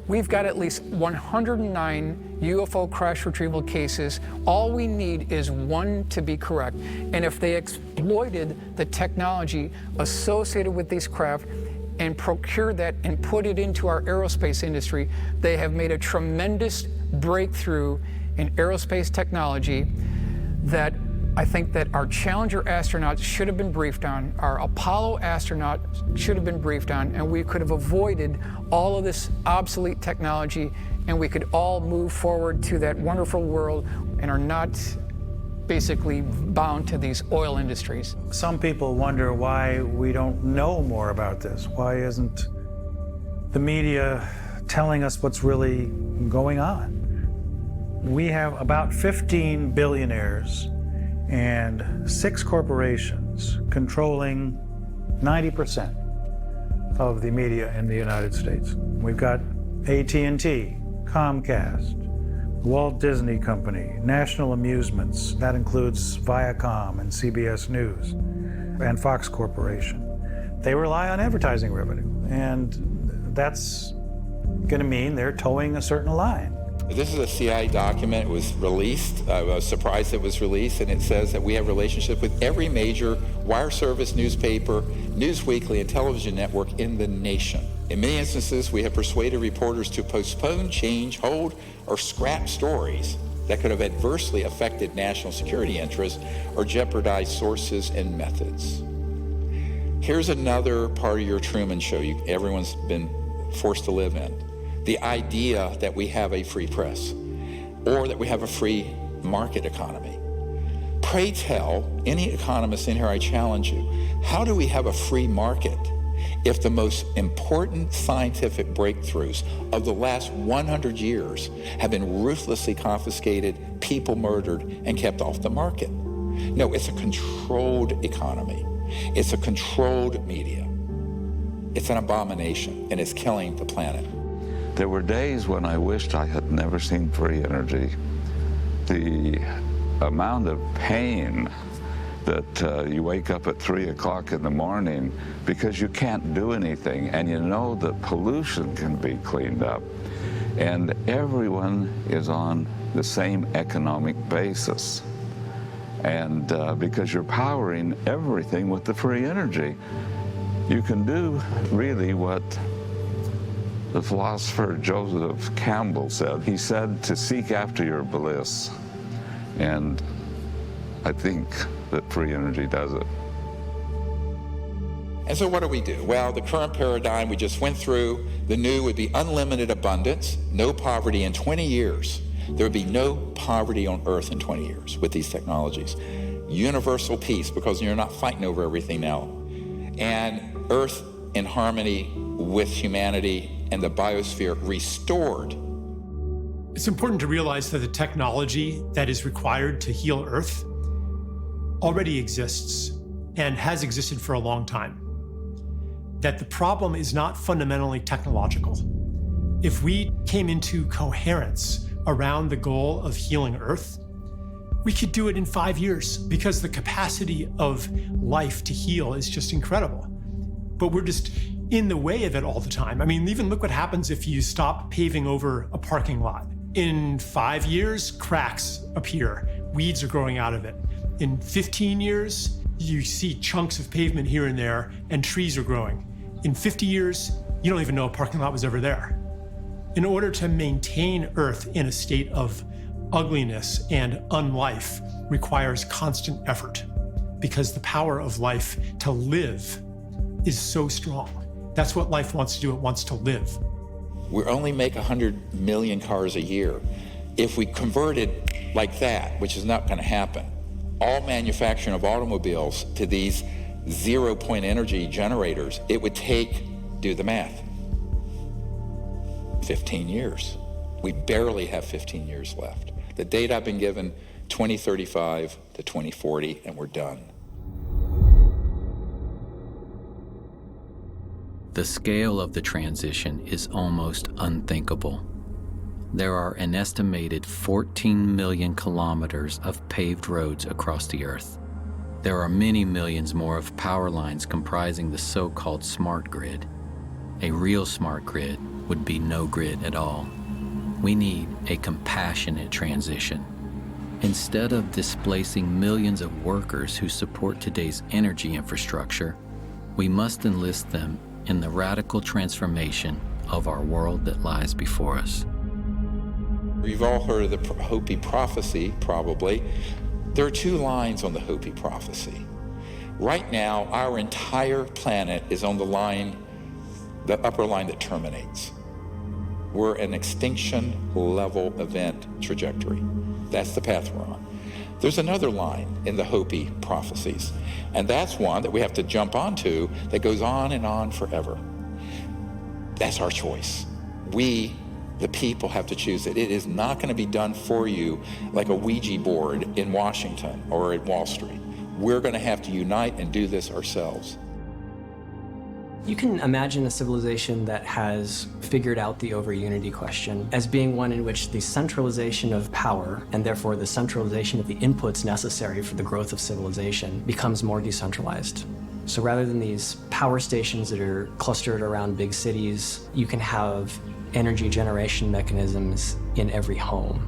We've got at least 109 UFO crash retrieval cases. All we need is one to be correct. And if they exploited the technology associated with these craft and procured that and put it into our aerospace industry, they have made a tremendous breakthrough in aerospace technology that I think that our Challenger astronauts should have been briefed on, our Apollo astronauts should have been briefed on, and we could have avoided all of this obsolete technology, and we could all move forward to that wonderful world and are not basically bound to these oil industries. Some people wonder why we don't know more about this. Why isn't the media telling us what's really going on? We have about 15 billionaires and 6 corporations controlling 90% of the media in the United States. We've got AT&T, Comcast, Walt Disney Company, National Amusements, that includes Viacom and CBS News, and Fox Corporation. They rely on advertising revenue, and that's going to mean they're towing a certain line. This is a CIA document. It was released. I was surprised it was released, and it says that we have relationship with every major wire service, newspaper, news weekly, and television network in the nation. In many instances, we have persuaded reporters to postpone, change, hold, or scrap stories that could have adversely affected national security interests or jeopardized sources and methods. Here's another part of your Truman Show everyone's been forced to live in. The idea that we have a free press or that we have a free market economy. Pray tell any economist in here, I challenge you, how do we have a free market if the most important scientific breakthroughs of the last 100 years have been ruthlessly confiscated, people murdered, and kept off the market? No, it's a controlled economy. It's a controlled media. It's an abomination, and it's killing the planet. There were days when I wished I had never seen free energy. The amount of pain that you wake up at 3 o'clock in the morning because you can't do anything, and you know that pollution can be cleaned up, and everyone is on the same economic basis. And because you're powering everything with the free energy, you can do really what the philosopher Joseph Campbell said. He said to seek after your bliss. And I think that free energy does it. And so what do? Well, the current paradigm we just went through, the new would be unlimited abundance, no poverty in 20 years. There would be no poverty on Earth in 20 years with these technologies. Universal peace, because you're not fighting over everything now. And Earth in harmony with humanity and the biosphere restored. It's important to realize that the technology that is required to heal Earth already exists and has existed for a long time. That the problem is not fundamentally technological. If we came into coherence around the goal of healing Earth, we could do it in 5 years because the capacity of life to heal is just incredible. But we're just in the way of it all the time. I mean, even look what happens if you stop paving over a parking lot. In 5 years, cracks appear, weeds are growing out of it. In 15 years, you see chunks of pavement here and there, and trees are growing. In 50 years, you don't even know a parking lot was ever there. In order to maintain Earth in a state of ugliness and unlife requires constant effort because the power of life to live is so strong. That's what life wants to do, it wants to live. We only make 100 million cars a year. If we converted like that, which is not going to happen, all manufacturing of automobiles to these zero-point energy generators, it would take, do the math, 15 years. We barely have 15 years left. The date I've been given, 2035 to 2040, and we're done. The scale of the transition is almost unthinkable. There are an estimated 14 million kilometers of paved roads across the Earth. There are many millions more of power lines comprising the so-called smart grid. A real smart grid would be no grid at all. We need a compassionate transition. Instead of displacing millions of workers who support today's energy infrastructure, we must enlist them in the radical transformation of our world that lies before us. You've all heard of the Hopi prophecy, probably. There are two lines on the Hopi prophecy. Right now, our entire planet is on the line, the upper line that terminates. We're an extinction level event trajectory. That's the path we're on. There's another line in the Hopi prophecies, and that's one that we have to jump onto that goes on and on forever. That's our choice. We, the people, have to choose it. It is not going to be done for you like a Ouija board in Washington or at Wall Street. We're going to have to unite and do this ourselves. You can imagine a civilization that has figured out the over-unity question as being one in which the centralization of power, and therefore the centralization of the inputs necessary for the growth of civilization, becomes more decentralized. So rather than these power stations that are clustered around big cities, you can have energy generation mechanisms in every home.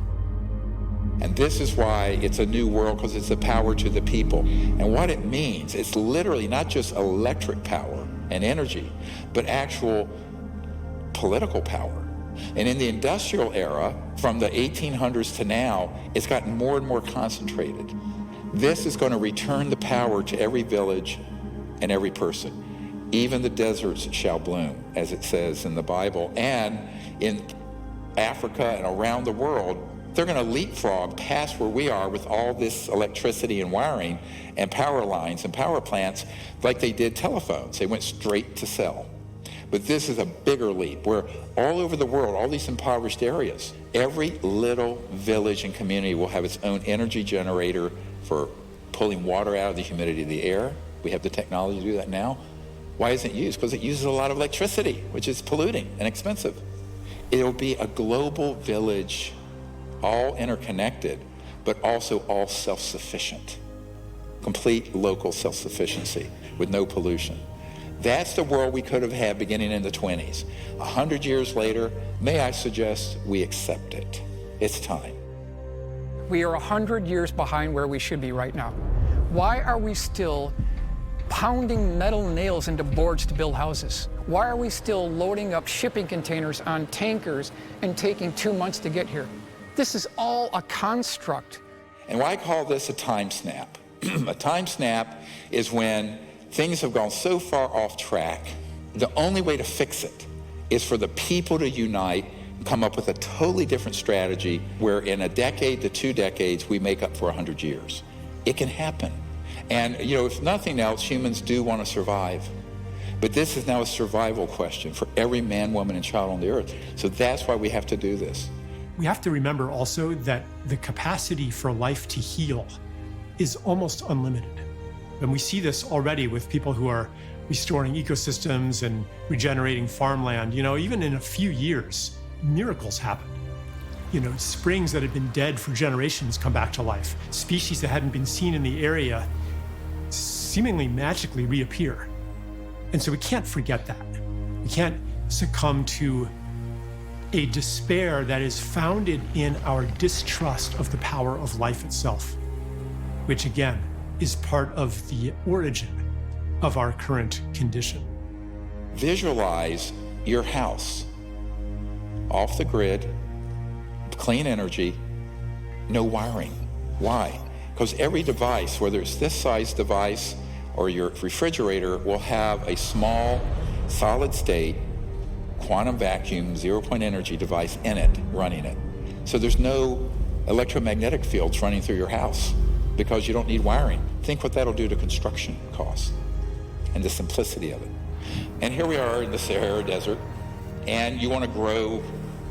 And this is why it's a new world, because it's the power to the people. And what it means, it's literally not just electric power and energy, but actual political power. And in the industrial era, from the 1800s to now, it's gotten more and more concentrated. This is going to return the power to every village and every person. Even the deserts shall bloom, as it says in the Bible. And in Africa and around the world, they're going to leapfrog past where we are with all this electricity and wiring and power lines and power plants like they did telephones. They went straight to cell. But this is a bigger leap where all over the world, all these impoverished areas, every little village and community will have its own energy generator for pulling water out of the humidity of the air. We have the technology to do that now. Why isn't it used? Because it uses a lot of electricity, which is polluting and expensive. It'll be a global village, all interconnected, but also all self-sufficient. Complete local self-sufficiency with no pollution. That's the world we could have had beginning in the 20s. 100 years later, may I suggest we accept it. It's time. We are 100 years behind where we should be right now. Why are we still pounding metal nails into boards to build houses? Why are we still loading up shipping containers on tankers and taking 2 months to get here? This is all a construct. And why I call this a time snap? A time snap is when things have gone so far off track. The only way to fix it is for the people to unite, come up with a totally different strategy where in a decade to 2 decades, we make up for 100 years. It can happen. And, you know, if nothing else, humans do want to survive. But this is now a survival question for every man, woman, and child on the earth. So that's why we have to do this. We have to remember also that the capacity for life to heal is almost unlimited. And we see this already with people who are restoring ecosystems and regenerating farmland. You know, even in a few years, miracles happen. You know, springs that had been dead for generations come back to life. Species that hadn't been seen in the area seemingly magically reappear. And so we can't forget that. We can't succumb to a despair that is founded in our distrust of the power of life itself, which again is part of the origin of our current condition. Visualize your house off the grid, clean energy, no wiring. Why? Because every device, whether it's this size device or your refrigerator, will have a small solid state quantum vacuum, 0-point energy device in it, running it. So there's no electromagnetic fields running through your house because you don't need wiring. Think what that'll do to construction costs and the simplicity of it. And here we are in the Sahara Desert, and you want to grow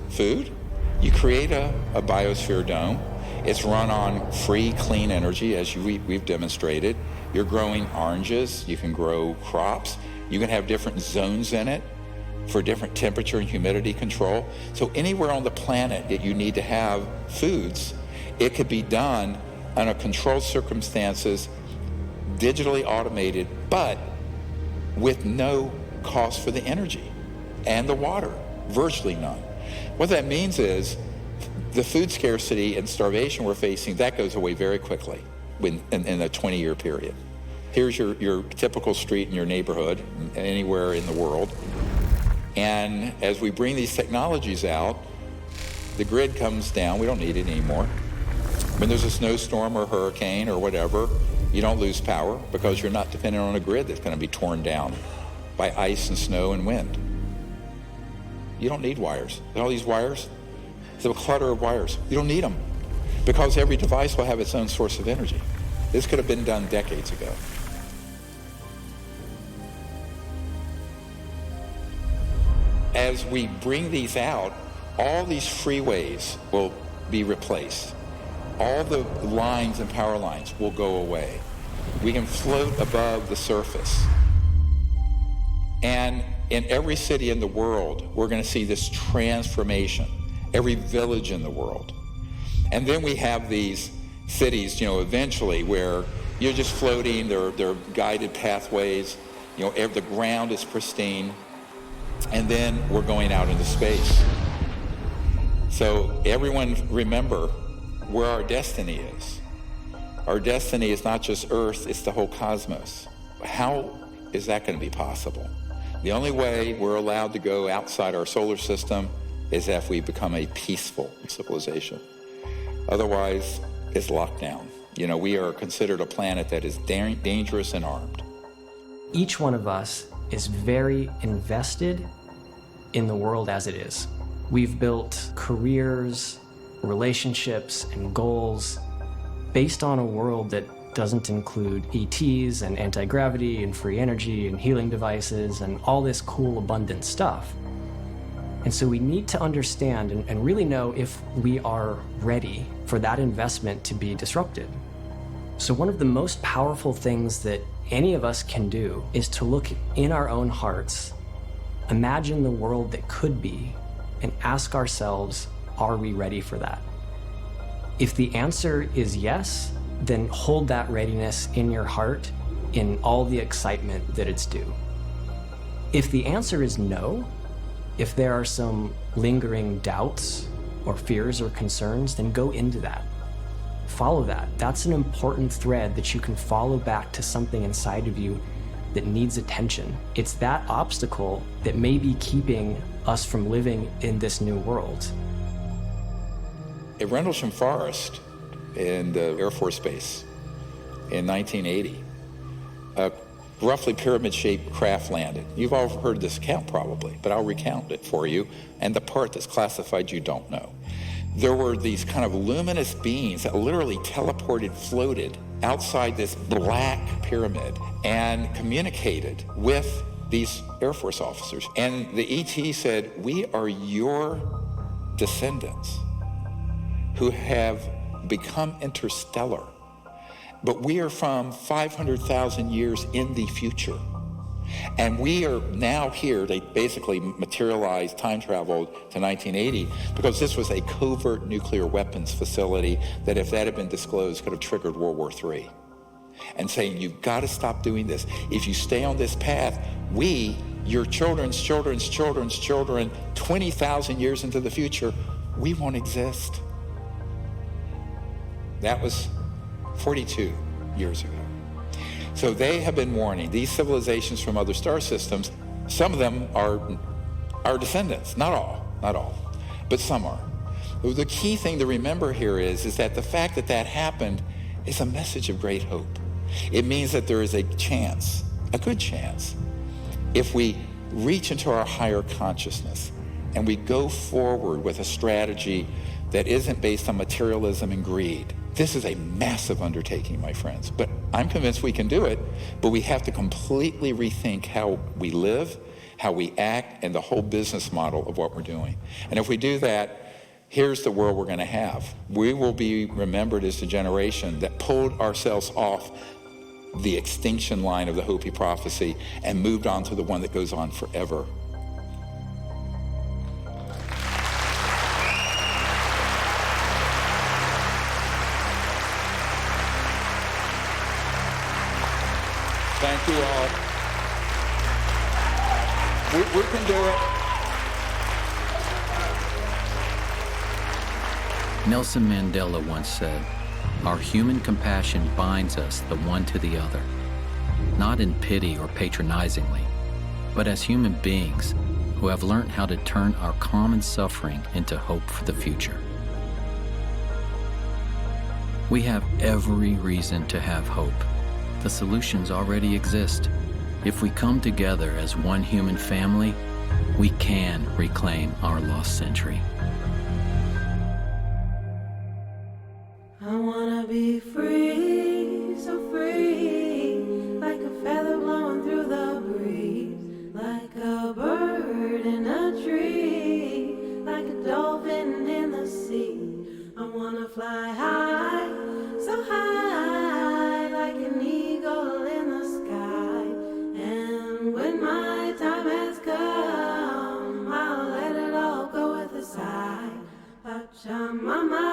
food? You create a biosphere dome. It's run on free, clean energy, as we've demonstrated. You're growing oranges. You can grow crops. You can have different zones in it for different temperature and humidity control. So anywhere on the planet that you need to have foods, it could be done under controlled circumstances, digitally automated, but with no cost for the energy and the water, virtually none. What that means is the food scarcity and starvation we're facing, that goes away very quickly in a 20-year period. Here's your typical street in your neighborhood, anywhere in the world. And as we bring these technologies out, the grid comes down. We don't need it anymore. When there's a snowstorm or hurricane or whatever, you don't lose power because you're not dependent on a grid that's going to be torn down by ice and snow and wind. You don't need wires. All these wires, it's a clutter of wires. You don't need them because every device will have its own source of energy. This could have been done decades ago. As we bring these out, all these freeways will be replaced. All the lines and power lines will go away. We can float above the surface. And in every city in the world, we're going to see this transformation, every village in the world. And then we have these cities, you know, eventually where you're just floating, they're guided pathways, you know, the ground is pristine, and then we're going out into space. So everyone remember where our destiny is. Our destiny is not just Earth, it's the whole cosmos. How is that going to be possible? The only way we're allowed to go outside our solar system is if we become a peaceful civilization. Otherwise, it's locked down. You know, we are considered a planet that is dangerous and armed. Each one of us is very invested in the world as it is. We've built careers, relationships, and goals based on a world that doesn't include ETs and anti-gravity and free energy and healing devices and all this cool, abundant stuff. And so we need to understand and really know if we are ready for that investment to be disrupted. So one of the most powerful things that any of us can do is to look in our own hearts, imagine the world that could be, and ask ourselves, are we ready for that? If the answer is yes, then hold that readiness in your heart in all the excitement that it's due. If the answer is no, if there are some lingering doubts or fears or concerns, then go into that. Follow that. That's an important thread that you can follow back to something inside of you that needs attention. It's that obstacle that may be keeping us from living in this new world. At Rendlesham Forest, in the Air Force Base in 1980, a roughly pyramid-shaped craft landed. You've all heard this account probably, but I'll recount it for you, and the part that's classified you don't know. There were these kind of luminous beings that literally teleported, floated outside this black pyramid and communicated with these Air Force officers. And the ET said, "We are your descendants who have become interstellar, but we are from 500,000 years in the future. And we are now here." They basically materialized, time traveled to 1980 because this was a covert nuclear weapons facility that, if that had been disclosed, could have triggered World War III. And saying, you've got to stop doing this. If you stay on this path, we, your children's children's children's children, 20,000 years into the future, we won't exist. That was 42 years ago. So they have been warning these civilizations from other star systems. Some of them are our descendants, not all, but some are. The key thing to remember here is that the fact that that happened is a message of great hope. It means that there is a chance, a good chance, if we reach into our higher consciousness and we go forward with a strategy that isn't based on materialism and greed. This is a massive undertaking, my friends, but I'm convinced we can do it, but we have to completely rethink how we live, how we act, and the whole business model of what we're doing. And if we do that, here's the world we're going to have. We will be remembered as the generation that pulled ourselves off the extinction line of the Hopi prophecy and moved on to the one that goes on forever. Thank you all. We can do it. Nelson Mandela once said, "Our human compassion binds us the one to the other, not in pity or patronizingly, but as human beings who have learned how to turn our common suffering into hope for the future." We have every reason to have hope. The solutions already exist. If we come together as one human family, we can reclaim our lost century. I wanna be free, so free, like a feather blowing through the breeze, like a bird in a tree, like a dolphin in the sea. I wanna fly high, so high, like an eagle in the sky. And when my time has come, I'll let it all go with a sigh. Pachamama.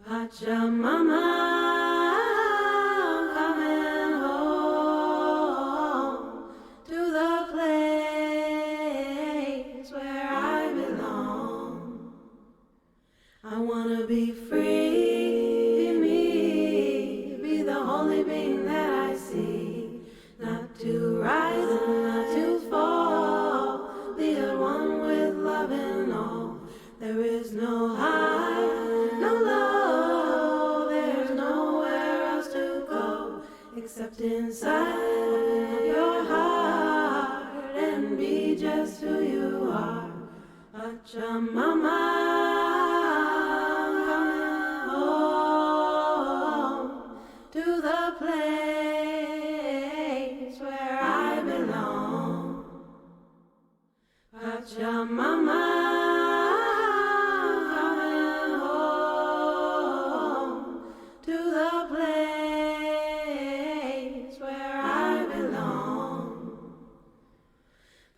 Pachamama, coming home to the place where I belong. I wanna be free, be me, be the holy being that I see, not to rise and not to fall, be at one with love and all. There is no high, no low, except inside your heart, and be just who you are. Pachamama, coming home to the place where I belong. Pachamama.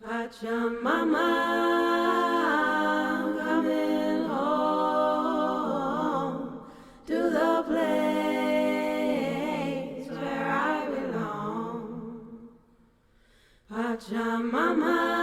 Pachamama, coming home to the place where I belong. Pachamama.